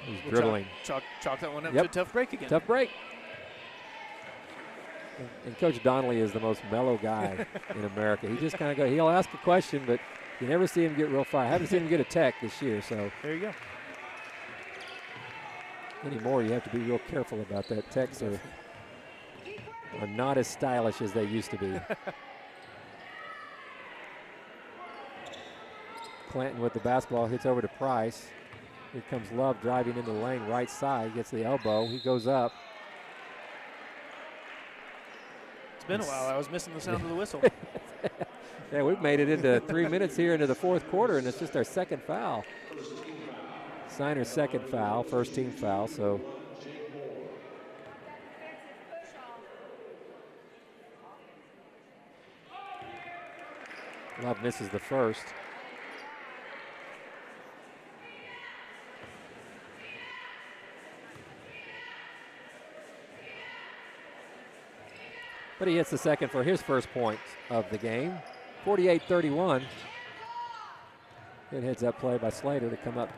he's dribbling. Chalk that one up Yep. to a tough break again. Tough break. And Coach Donnelly is the most mellow guy in America. He just kind of he'll ask a question, but you never see him get real fired. I haven't seen him get a tech this year, so. There you go. Anymore, you have to be real careful about that. Techs are not as stylish as they used to be. Clanton with the basketball, hits over to Price. Here comes Love driving into the lane, right side, gets the elbow. He goes up. It's been a while. I was missing the sound of the whistle. Yeah, we've made it into 3 minutes here into the fourth quarter, and it's just our second foul. Siner's second foul, first team foul, so. Love misses the first. But he hits the second for his first point of the game. 48-31. Good heads-up play by Slater to come up,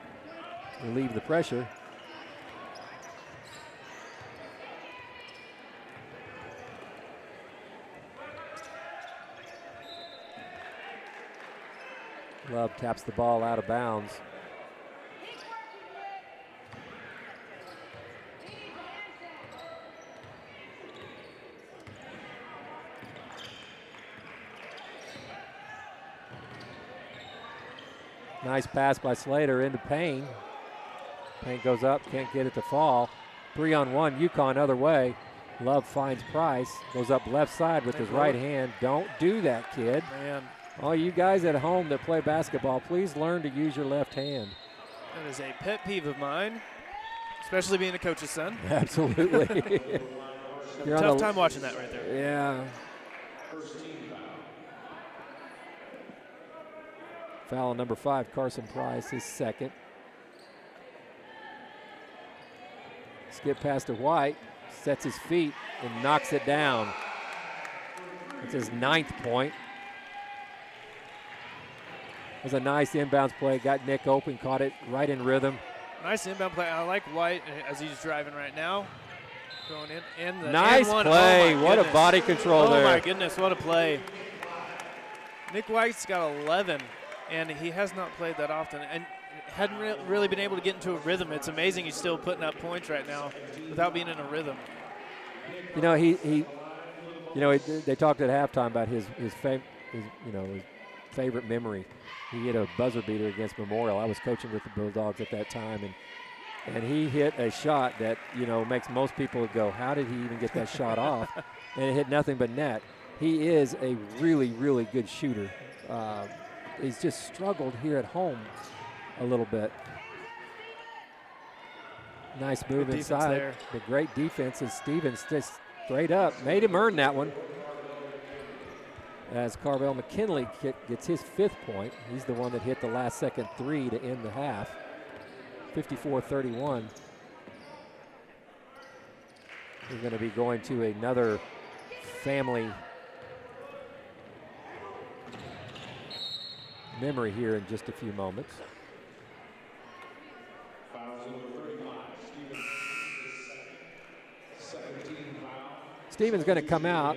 relieve the pressure. Love taps the ball out of bounds. Nice pass by Slater into Payne. Payne goes up, can't get it to fall. 3-on-1, Yukon other way. Love finds Price, goes up left side with his right hand. Don't do that, kid. Man. All you guys at home that play basketball, please learn to use your left hand. That is a pet peeve of mine, especially being a coach's son. Absolutely. Tough time watching that right there. Yeah. Foul number 5, Carson Price, his second. Skip pass to White, sets his feet and knocks it down. It's his 9th point. It was a nice inbounds play, got Nick open, caught it right in rhythm. Nice inbound play. I like White as he's driving right now. Going in. The nice play. Oh, what a body control there. Oh, my goodness. What a play. Nick White's got 11, and he has not played that often and hadn't really been able to get into a rhythm. It's amazing he's still putting up points right now without being in a rhythm. You know, they talked at halftime about his favorite memory. He hit a buzzer beater against Memorial. I was coaching with the Bulldogs at that time, and he hit a shot that, makes most people go, how did he even get that shot off? And it hit nothing but net. He is a really, really good shooter. He's just struggled here at home a little bit. Nice move inside. The great defense is Stevens just straight up. Made him earn that one. As Carvel McKinley gets his 5th point. He's the one that hit the last second 3 to end the half. 54-31. We're going to be going to another family memory here in just a few moments. Stevens going to come out.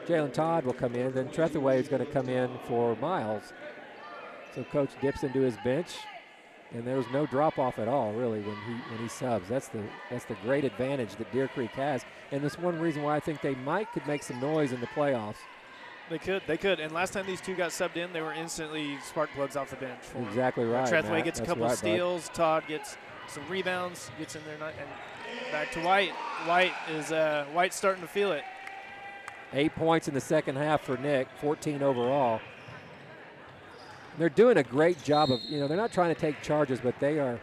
Jalen Todd will come in. Then Trethewey is going to come in for Miles. So Coach dips into his bench, and there was no drop off at all, really, when he subs. That's the great advantage that Deer Creek has, and that's one reason why I think they could make some noise in the playoffs. They could. And last time these two got subbed in, they were instantly spark plugs off the bench. Exactly right. Trethewey gets a couple of steals. Bud. Todd gets some rebounds, gets in there, and back to White. White's starting to feel it. 8 points in the second half for Nick, 14 overall. They're doing a great job of, they're not trying to take charges, but they are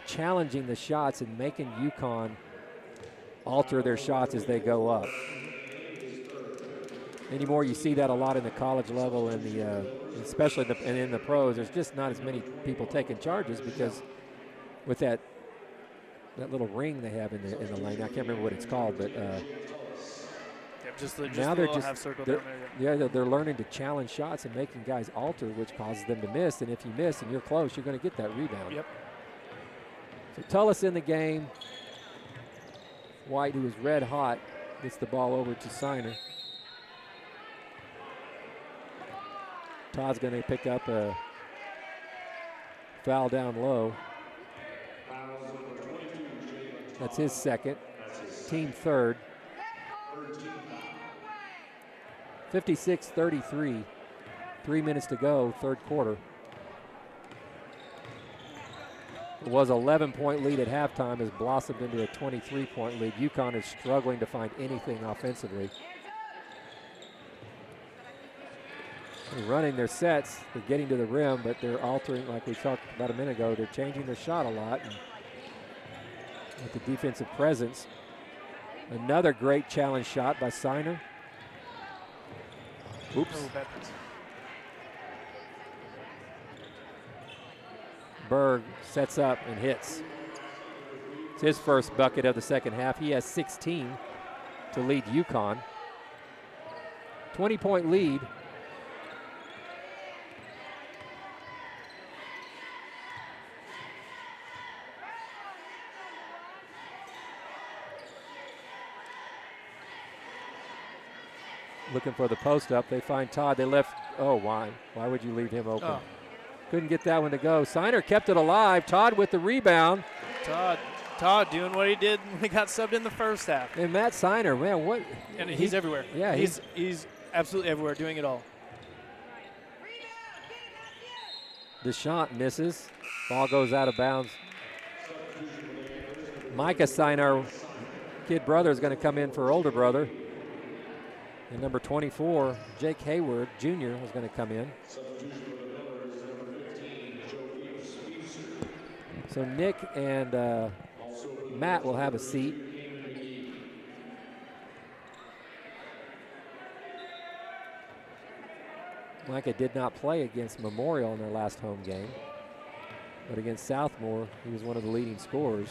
challenging the shots and making Yukon alter their shots as they go up. Anymore, you see that a lot in the college level and especially in the pros. There's just not as many people taking charges because with that little ring they have in the lane, I can't remember what it's called, but they're learning to challenge shots and making guys alter, which causes them to miss. And if you miss and you're close, you're going to get that rebound. Yep. So Tullis in the game. White, who is red hot, gets the ball over to Siner. Todd's going to pick up a foul down low. That's his second, team third. 56-33, 3 minutes to go, third quarter. It was an 11-point lead at halftime, has blossomed into a 23-point lead. Yukon is struggling to find anything offensively. They're running their sets, they're getting to the rim, but they're altering, like we talked about a minute ago, they're changing their shot a lot. And with the defensive presence. Another great challenge shot by Siner. Oops. Berg sets up and hits. It's his first bucket of the second half. He has 16 to lead Yukon. 20-point lead. Looking for the post up. They find Todd. They left. Oh, why? Why would you leave him open? Oh. Couldn't get that one to go. Siner kept it alive. Todd with the rebound. Todd doing what he did when he got subbed in the first half. And Matt Siner, man, what? And he's everywhere. Yeah, he's absolutely everywhere, doing it all. Deschamps misses. Ball goes out of bounds. Micah Sinar, kid brother, is going to come in for older brother. And number 24, Jake Hayward Jr. is going to come in. So Nick and Matt will have a seat. Micah did not play against Memorial in their last home game, but against Southmore, he was one of the leading scorers.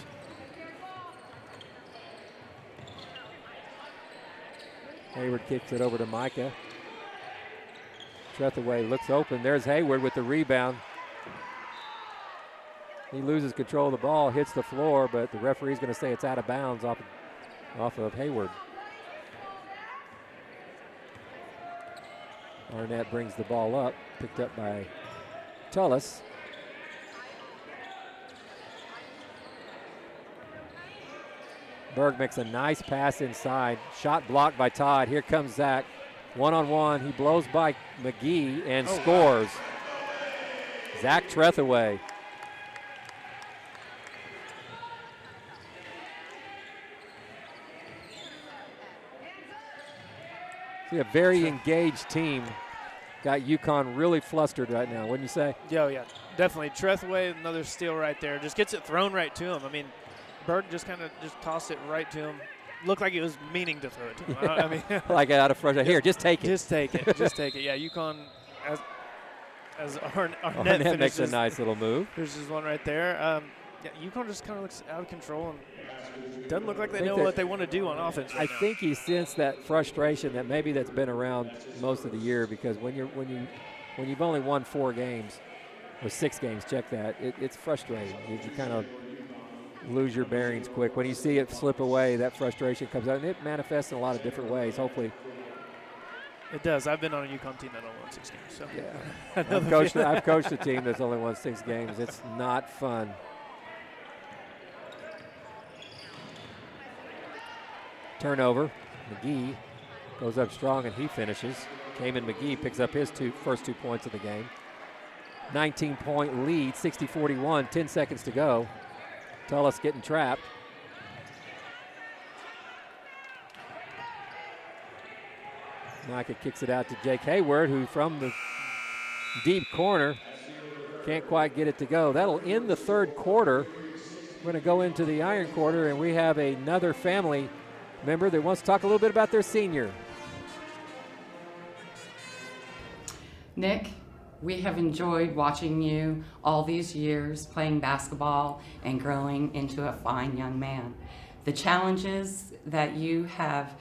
Hayward kicks it over to Micah. Trethewey looks open. There's Hayward with the rebound. He loses control of the ball, hits the floor, but the referee's going to say it's out of bounds off of Hayward. Arnett brings the ball up, picked up by Tullis. Berg makes a nice pass inside. Shot blocked by Todd. Here comes Zach. One-on-one. He blows by McGee and scores. Wow. Zach Trethewey. See, a very engaged team. Got Yukon really flustered right now, wouldn't you say? Yeah, definitely. Trethewey, another steal right there. Just gets it thrown right to him. I mean, Berg just kind of tossed it right to him. Looked like he was meaning to throw it to him. Yeah. I mean, like out of frustration. Here, just take it. Just take it. Just take it. Yeah, Yukon, as Arnett makes a nice little move. There's just one right there. Yeah, Yukon just kind of looks out of control and doesn't look like they know what they want to do on offense right now. I think he sensed that frustration that maybe that's been around most of the year, because when you've only won 4 games or 6 games, check that, it's frustrating. You kind of lose your bearings quick. When you see it slip away, that frustration comes out, and it manifests in a lot of different ways. Hopefully, it does. I've been on a Yukon team that only won 6 games. So yeah, I've coached a team that's only won 6 games. It's not fun. Turnover. McGee goes up strong and he finishes. Kamen McGee picks up his first 2 points of the game. 19-point lead, 60-41, 10 seconds to go. Tullis getting trapped. Micah kicks it out to Jake Hayward, who from the deep corner can't quite get it to go. That'll end the third quarter. We're going to go into the iron quarter, and we have another family member that wants to talk a little bit about their senior. Nick, we have enjoyed watching you all these years playing basketball and growing into a fine young man. The challenges that you have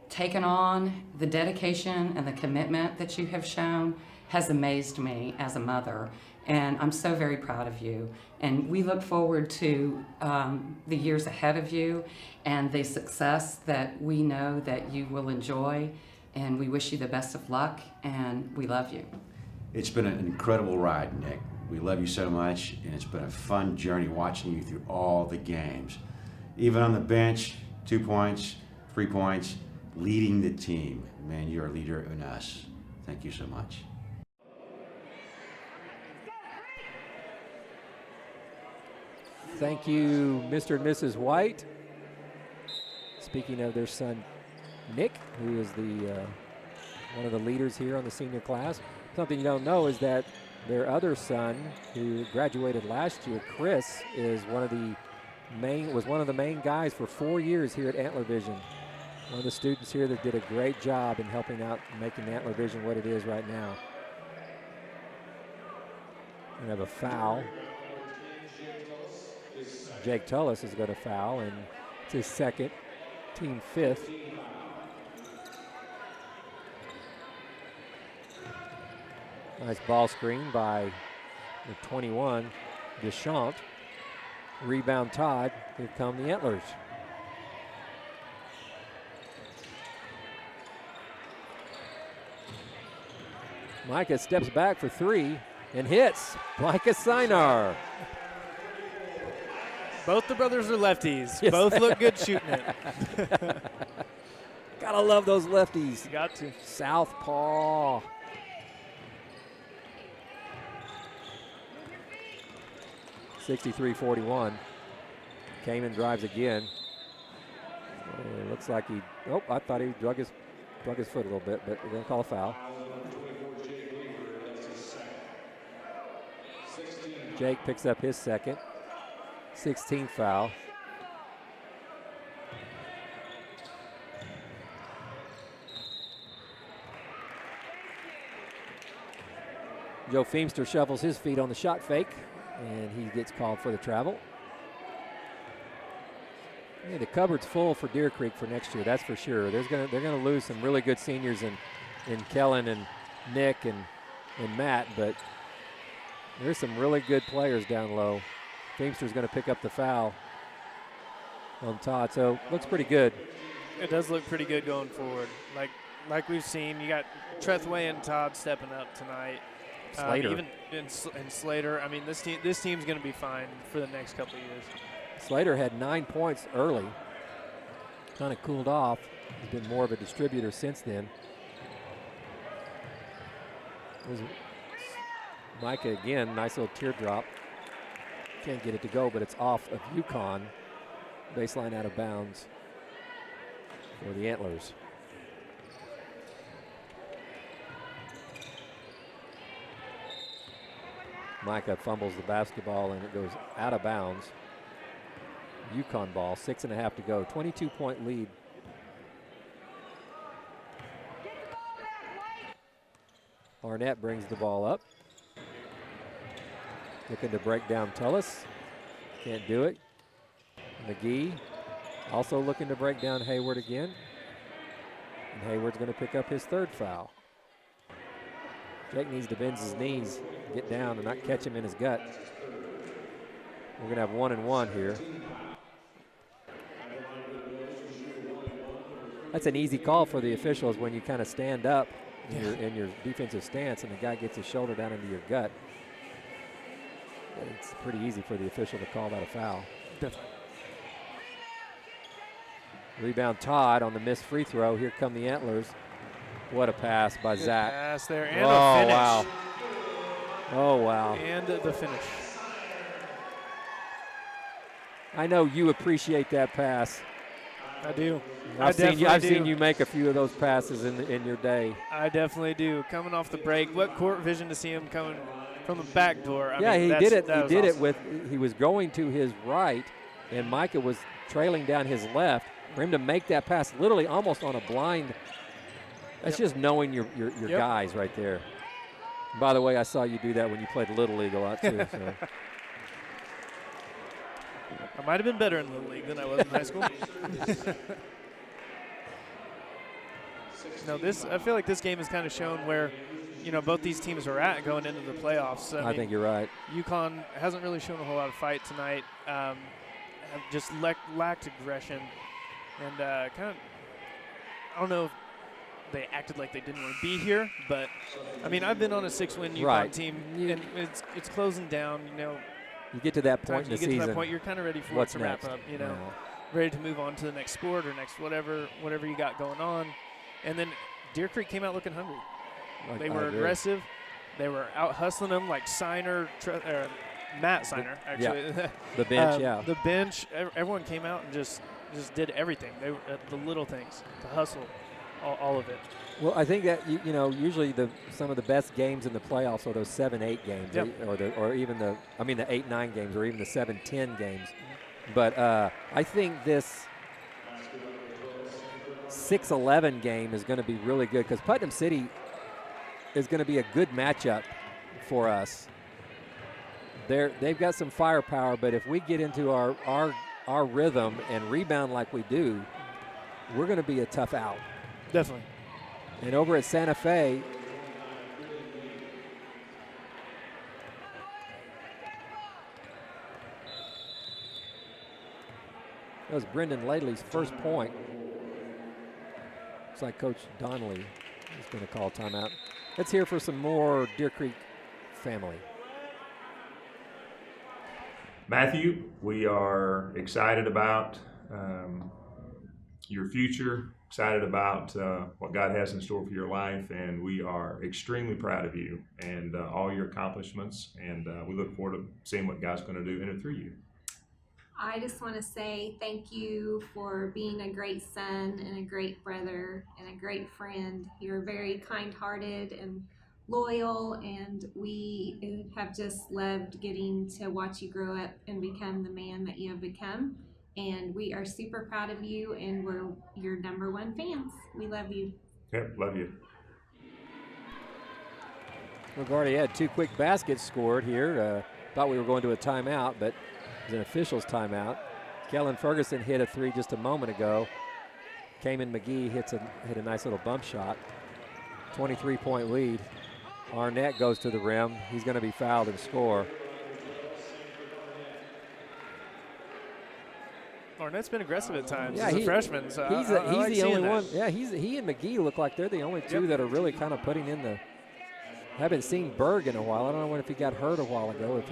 taken on, the dedication and the commitment that you have shown has amazed me as a mother, and I'm so very proud of you. And we look forward to the years ahead of you and the success that we know that you will enjoy, and we wish you the best of luck, and we love you. It's been an incredible ride, Nick. We love you so much, and it's been a fun journey watching you through all the games. Even on the bench, 2 points, 3 points, leading the team. Man, you're a leader in us. Thank you so much. Thank you, Mr. and Mrs. White. Speaking of their son, Nick, who is one of the leaders here on the senior class. Something you don't know is that their other son, who graduated last year, Chris, was one of the main guys for 4 years here at Antler Vision. One of the students here that did a great job in helping out making Antler Vision what it is right now. We have a foul. Jake Tullis is going to foul, and it's his second, team 5th. Nice ball screen by the 21, Deschamps. Rebound Todd. Here come the Antlers. Micah steps back for 3 and hits. Micah Sinar. Both the brothers are lefties. Yes. Both look good shooting it. Gotta love those lefties. You got to. Southpaw. 63-41. Kamen drives again. It looks like he, I thought he drug his foot a little bit, but they're going to call a foul. Jake picks up his second, 16th foul. Joe Feemster shovels his feet on the shot fake, and he gets called for the travel. Yeah, the cupboard's full for Deer Creek for next year, that's for sure. They're gonna lose some really good seniors in Kellen and Nick and Matt, but there's some really good players down low. Feemster's gonna pick up the foul on Todd, so looks pretty good. It does look pretty good going forward. Like we've seen, you got Trethway and Todd stepping up tonight. Slater. Even and Slater. I mean, this team's going to be fine for the next couple of years. Slater had 9 points early. Kind of cooled off. He's been more of a distributor since then. Micah again, nice little teardrop. Can't get it to go, but it's off of Yukon. Baseline out of bounds for the Antlers. Micah fumbles the basketball and it goes out of bounds. Yukon ball, 6.5 to go, 22-point lead. Arnett brings the ball up. Looking to break down Tullis. Can't do it. McGee also looking to break down Hayward again. And Hayward's going to pick up his third foul. Jake needs to bend his knees, get down, and not catch him in his gut. We're going to have 1-and-1 here. That's an easy call for the officials when you kind of stand up in your defensive stance and the guy gets his shoulder down into your gut. It's pretty easy for the official to call that a foul. Definitely. Rebound Todd on the missed free throw. Here come the Antlers. What a pass by Good Zach. pass there, and a finish. Wow. Oh, wow. And the finish. I know you appreciate that pass. I do. I've seen you make a few of those passes in your day. I definitely do. Coming off the break, what court vision to see him coming from the back door. I mean, he did it. He did awesome. he was going to his right, and Micah was trailing down his left. For him to make that pass, literally almost on a blind. That's just knowing your guys right there. By the way, I saw you do that when you played Little League a lot too. So. I might have been better in Little League than I was in high school. No, I feel like this game has kind of shown where, both these teams are at going into the playoffs. I think you're right. Yukon hasn't really shown a whole lot of fight tonight. Have just lacked aggression, and kind of, I don't know if they acted like they didn't want to be here, but I mean, I've been on a 6-win Yukon team, and it's closing down. You get to that point in the season. You get to that point, you're kind of ready for it to wrap up. Ready to move on to the next sport or next whatever you got going on. And then Deer Creek came out looking hungry. They were aggressive. They were out hustling them like Matt Siner, actually. Yeah. The bench, The bench. Everyone came out and just did everything. They were the little things to hustle, all of it. Well, I think that usually some of the best games in the playoffs are those 7-8 games, or even the 8-9 games, or even the 7-10 games. But I think this 6-11 game is going to be really good because Putnam City is going to be a good matchup for us. They've got some firepower, but if we get into our rhythm and rebound like we do, we're going to be a tough out. Definitely. And over at Santa Fe, that was Brendan Ladley's first point. Looks like Coach Donnelly is going to call timeout. Let's hear for some more Deer Creek family. Matthew, we are excited about your future excited about what God has in store for your life, and we are extremely proud of you and all your accomplishments, and we look forward to seeing what God's going to do in and through you. I just want to say thank you for being a great son and a great brother and a great friend. You're very kind-hearted and loyal, and we have just loved getting to watch you grow up and become the man that you have become. And we are super proud of you, and we're your #1 fans. We love you. Yep, love you. We've already had 2 quick baskets scored here. Thought we were going to a timeout, but it's an official's timeout. Kellen Ferguson hit a 3 just a moment ago. Cayman McGee hit a nice little bump shot. 23-point lead. Arnett goes to the rim. He's going to be fouled and score. Arnett's been aggressive at times Yeah, as a freshman, so he's I like the only seeing that. one. Yeah, he and McGee look like they're the only two that are really kind of putting in the. Haven't seen Berg in a while. I don't know if he got hurt a while ago.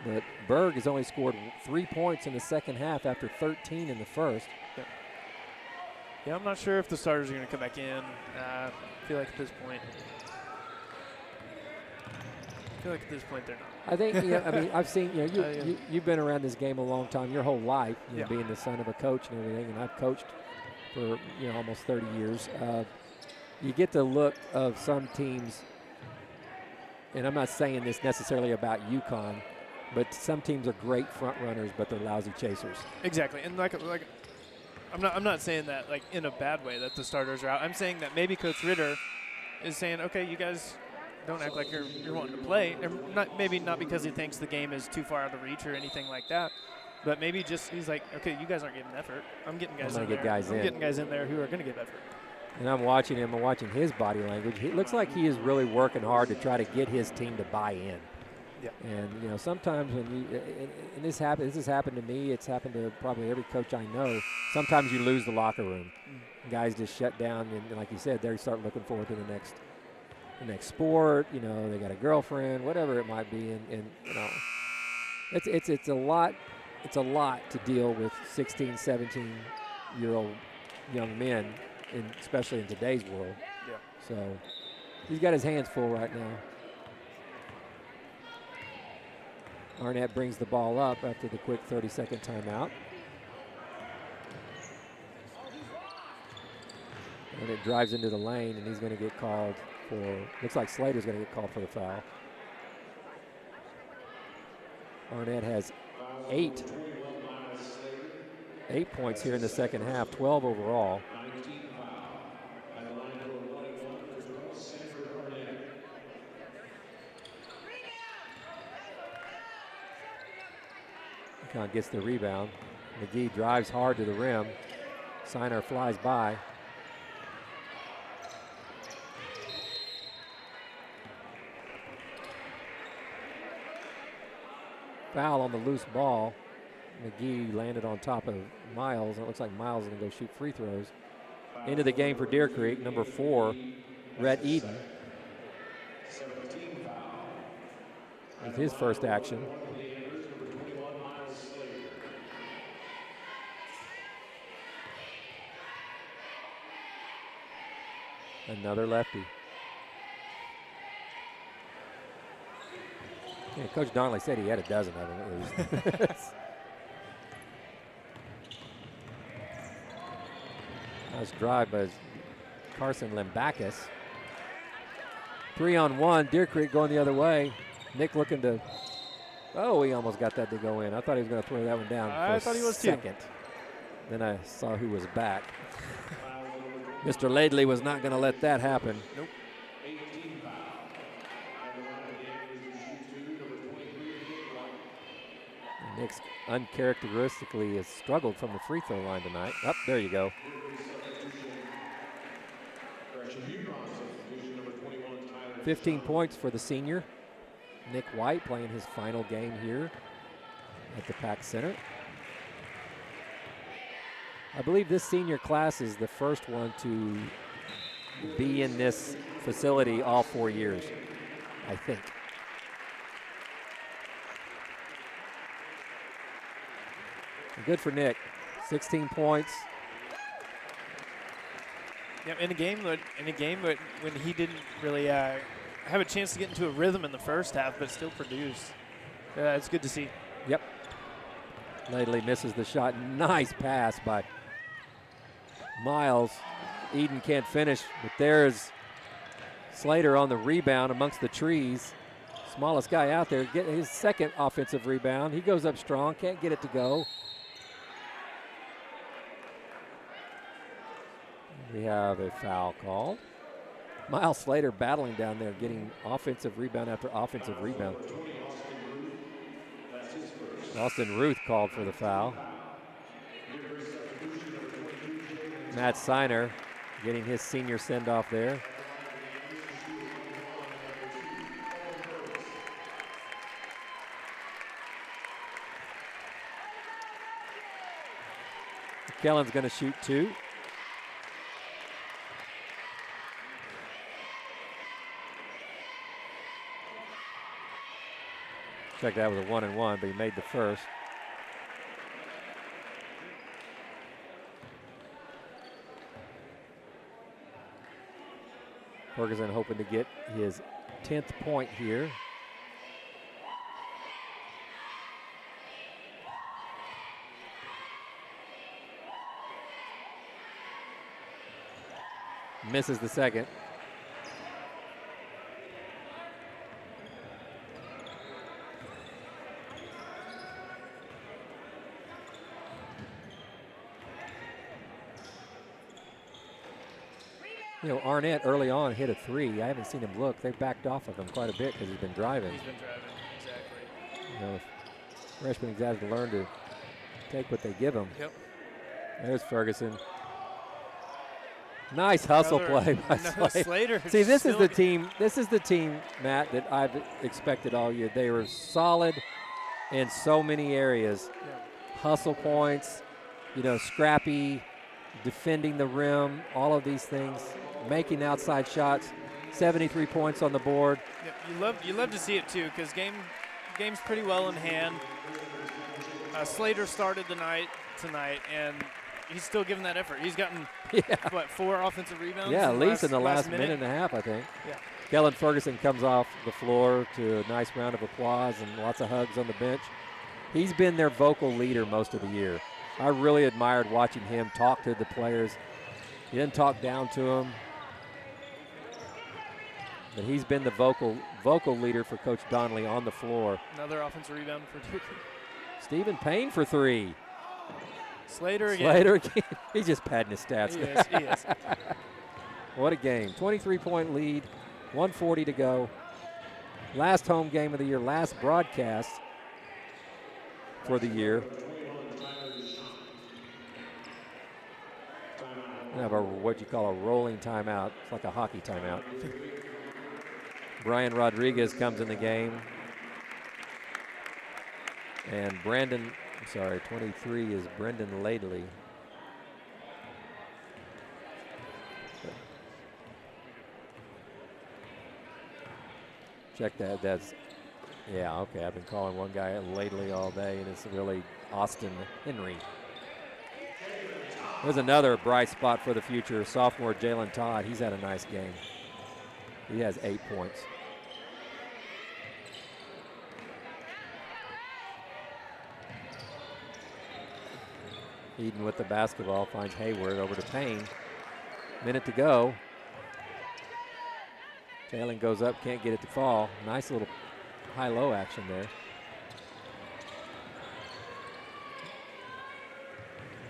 But Berg has only scored 3 points in the second half after 13 in the first. Yeah, I'm not sure if the starters are going to come back in. I feel like at this point they're not. I think, I've seen, you've been around this game a long time, your whole life, being the son of a coach and everything, and I've coached for, almost 30 years. You get the look of some teams, and I'm not saying this necessarily about Yukon, but some teams are great front runners, but they're lousy chasers. Exactly, and like I'm not saying that like in a bad way that the starters are out. I'm saying that maybe Coach Ritter is saying, okay, you guys don't act like you're wanting to play. Maybe not because he thinks the game is too far out of reach or anything like that, but maybe just he's like, okay, you guys aren't getting effort. I'm getting guys in there. I'm getting guys in there who are going to give effort. And I'm watching him. I'm watching his body language. It looks like he is really working hard to try to get his team to buy in. Yeah. And sometimes when and this has happened to me. It's happened to probably every coach I know. Sometimes you lose the locker room. Guys just shut down, and like you said, they start looking forward to the next sport. They got a girlfriend, whatever it might be, and it's a lot. It's a lot to deal with 16, 17-year-old young men, especially in today's world. Yeah. So he's got his hands full right now. Arnett brings the ball up after the quick 30-second timeout. And it drives into the lane, and he's going to get called for, looks like Slater's going to get called for the foul. Arnett has 8 points here in the second half, 12 overall. Yukon gets the rebound. McGee drives hard to the rim. Siner flies by. Foul on the loose ball. McGee landed on top of Miles, and it looks like Miles is going to go shoot free throws. Into the game for Deer Creek, number 4, Rhett Eden. With his first action. Another lefty. Yeah, Coach Donnelly said he had a dozen of them at least. Nice drive by Carson Lembakis. 3-on-1, Deer Creek going the other way. Nick looking to, he almost got that to go in. I thought he was going to throw that one down I thought he was second. Then I saw who was back. Mr. Laidley was not going to let that happen. Nope. Nick's uncharacteristically has struggled from the free throw line tonight. There you go. $15 points for the senior. Nick White playing his final game here at the Pack Center. I believe this senior class is the first one to be in this facility all 4 years, I think. Good for Nick. 16 points. Yeah, in a game when he didn't really have a chance to get into a rhythm in the first half, but still produce. It's good to see. Yep. Ladley misses the shot. Nice pass by Miles. Eden can't finish, but there's Slater on the rebound amongst the trees. Smallest guy out there, get his second offensive rebound. He goes up strong, can't get it to go. We have a foul called. Miles Slater battling down there, getting offensive rebound after offensive rebound. Austin Ruth called for the foul. Matt Seiner getting his senior send-off there. Kellen's going to shoot 2. Check that with a 1-and-1, but he made the first. Ferguson hoping to get his 10th point here. Misses the second. You know, Arnett early on hit a 3. I haven't seen him look. They've backed off of him quite a bit because he's been driving. He's been driving, exactly. You know, freshmen have to learn to take what they give him. Yep. There's Ferguson. Nice hustle play by Slater. See, this is the team. This is the team, Matt, that I've expected all year. They were solid in so many areas. Yeah. Hustle points, you know, scrappy, defending the rim, all of these things, making outside shots. 73 points on the board. Yeah, you love to see it too, because game's pretty well in hand. Slater started the night tonight, and he's still giving that effort. He's gotten, what, 4 offensive rebounds? Yeah, at least in the last minute and a half, I think. Yeah. Kellen Ferguson comes off the floor to a nice round of applause and lots of hugs on the bench. He's been their vocal leader most of the year. I really admired watching him talk to the players. He didn't talk down to them, but he's been the vocal leader for Coach Donnelly on the floor. Another offensive rebound for Duke. Stephen Payne for 3. Slater again. Slater again. He's just padding his stats. He is. What a game. 23-point lead, 1:40 to go. Last home game of the year, last broadcast for the year. We have what you call a rolling timeout. It's like a hockey timeout. Brian Rodriguez comes in the game. And 23 is Brendan Ladley. Check that. Yeah, okay. I've been calling one guy Ladley all day, and it's really Austin Henry. There's another bright spot for the future. Sophomore Jalen Todd. He's had a nice game. He has 8 points. Eden with the basketball finds Hayward over to Payne. Minute to go. Jalen goes up, can't get it to fall. Nice little high-low action there.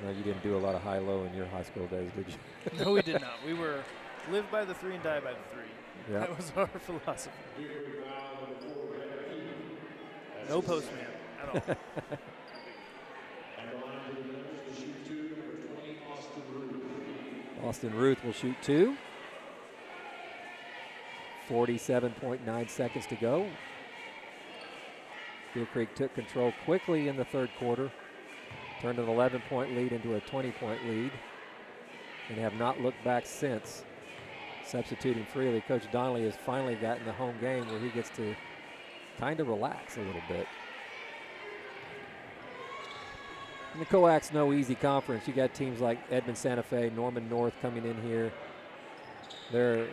No, you didn't do a lot of high-low in your high school days, did you? No, we did not. We were live by the 3 and die by the 3. Yep. That was our philosophy. No postman at all. Austin Ruth will shoot 2. 47.9 seconds to go. Deer Creek took control quickly in the third quarter. Turned an 11-point lead into a 20-point lead. And have not looked back since. Substituting freely, Coach Donnelly has finally gotten the home game where he gets to kind of relax a little bit. And the COAC's no easy conference. You got teams like Edmond Santa Fe, Norman North coming in here. They're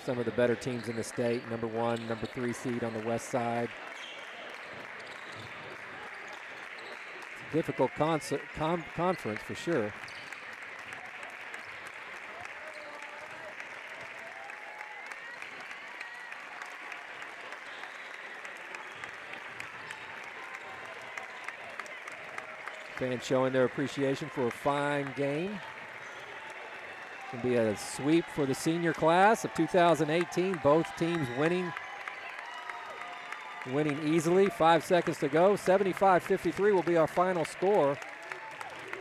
some of the better teams in the state, number 1, number 3 seed on the west side. It's a difficult conference for sure. Fans showing their appreciation for a fine game. It's going to be a sweep for the senior class of 2018. Both teams winning easily. 5 seconds to go. 75-53 will be our final score.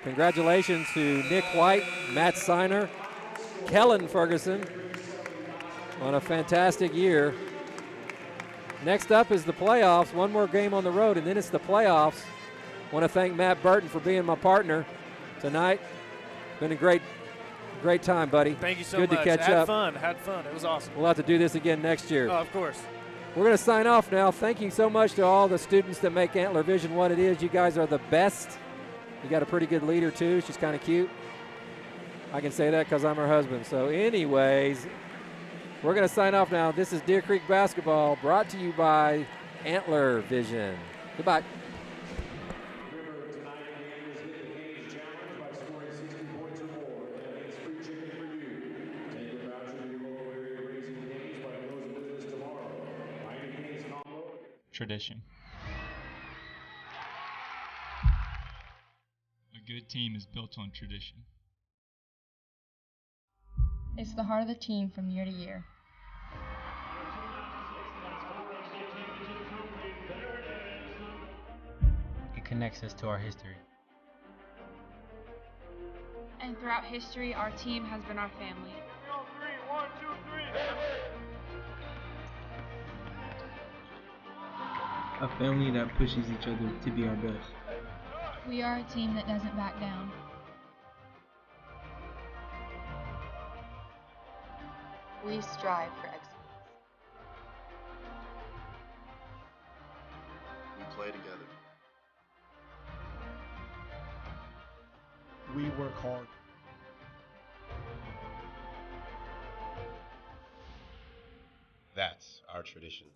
Congratulations to Nick White, Matt Seiner, Kellen Ferguson on a fantastic year. Next up is the playoffs. One more game on the road, and then it's the playoffs. I want to thank Matt Burton for being my partner tonight. Been a great time, buddy. Thank you so much. Good to catch up. Had fun. It was awesome. We'll have to do this again next year. Oh, of course. We're going to sign off now. Thank you so much to all the students that make Antler Vision what it is. You guys are the best. You got a pretty good leader, too. She's kind of cute. I can say that because I'm her husband. So anyways, we're going to sign off now. This is Deer Creek Basketball, brought to you by Antler Vision. Goodbye. Tradition. A good team is built on tradition. It's the heart of the team from year to year. It connects us to our history. And throughout history, our team has been our family. 3, 1, 2, 3. A family that pushes each other to be our best. We are a team that doesn't back down. We strive for excellence. We play together. We work hard. That's our tradition.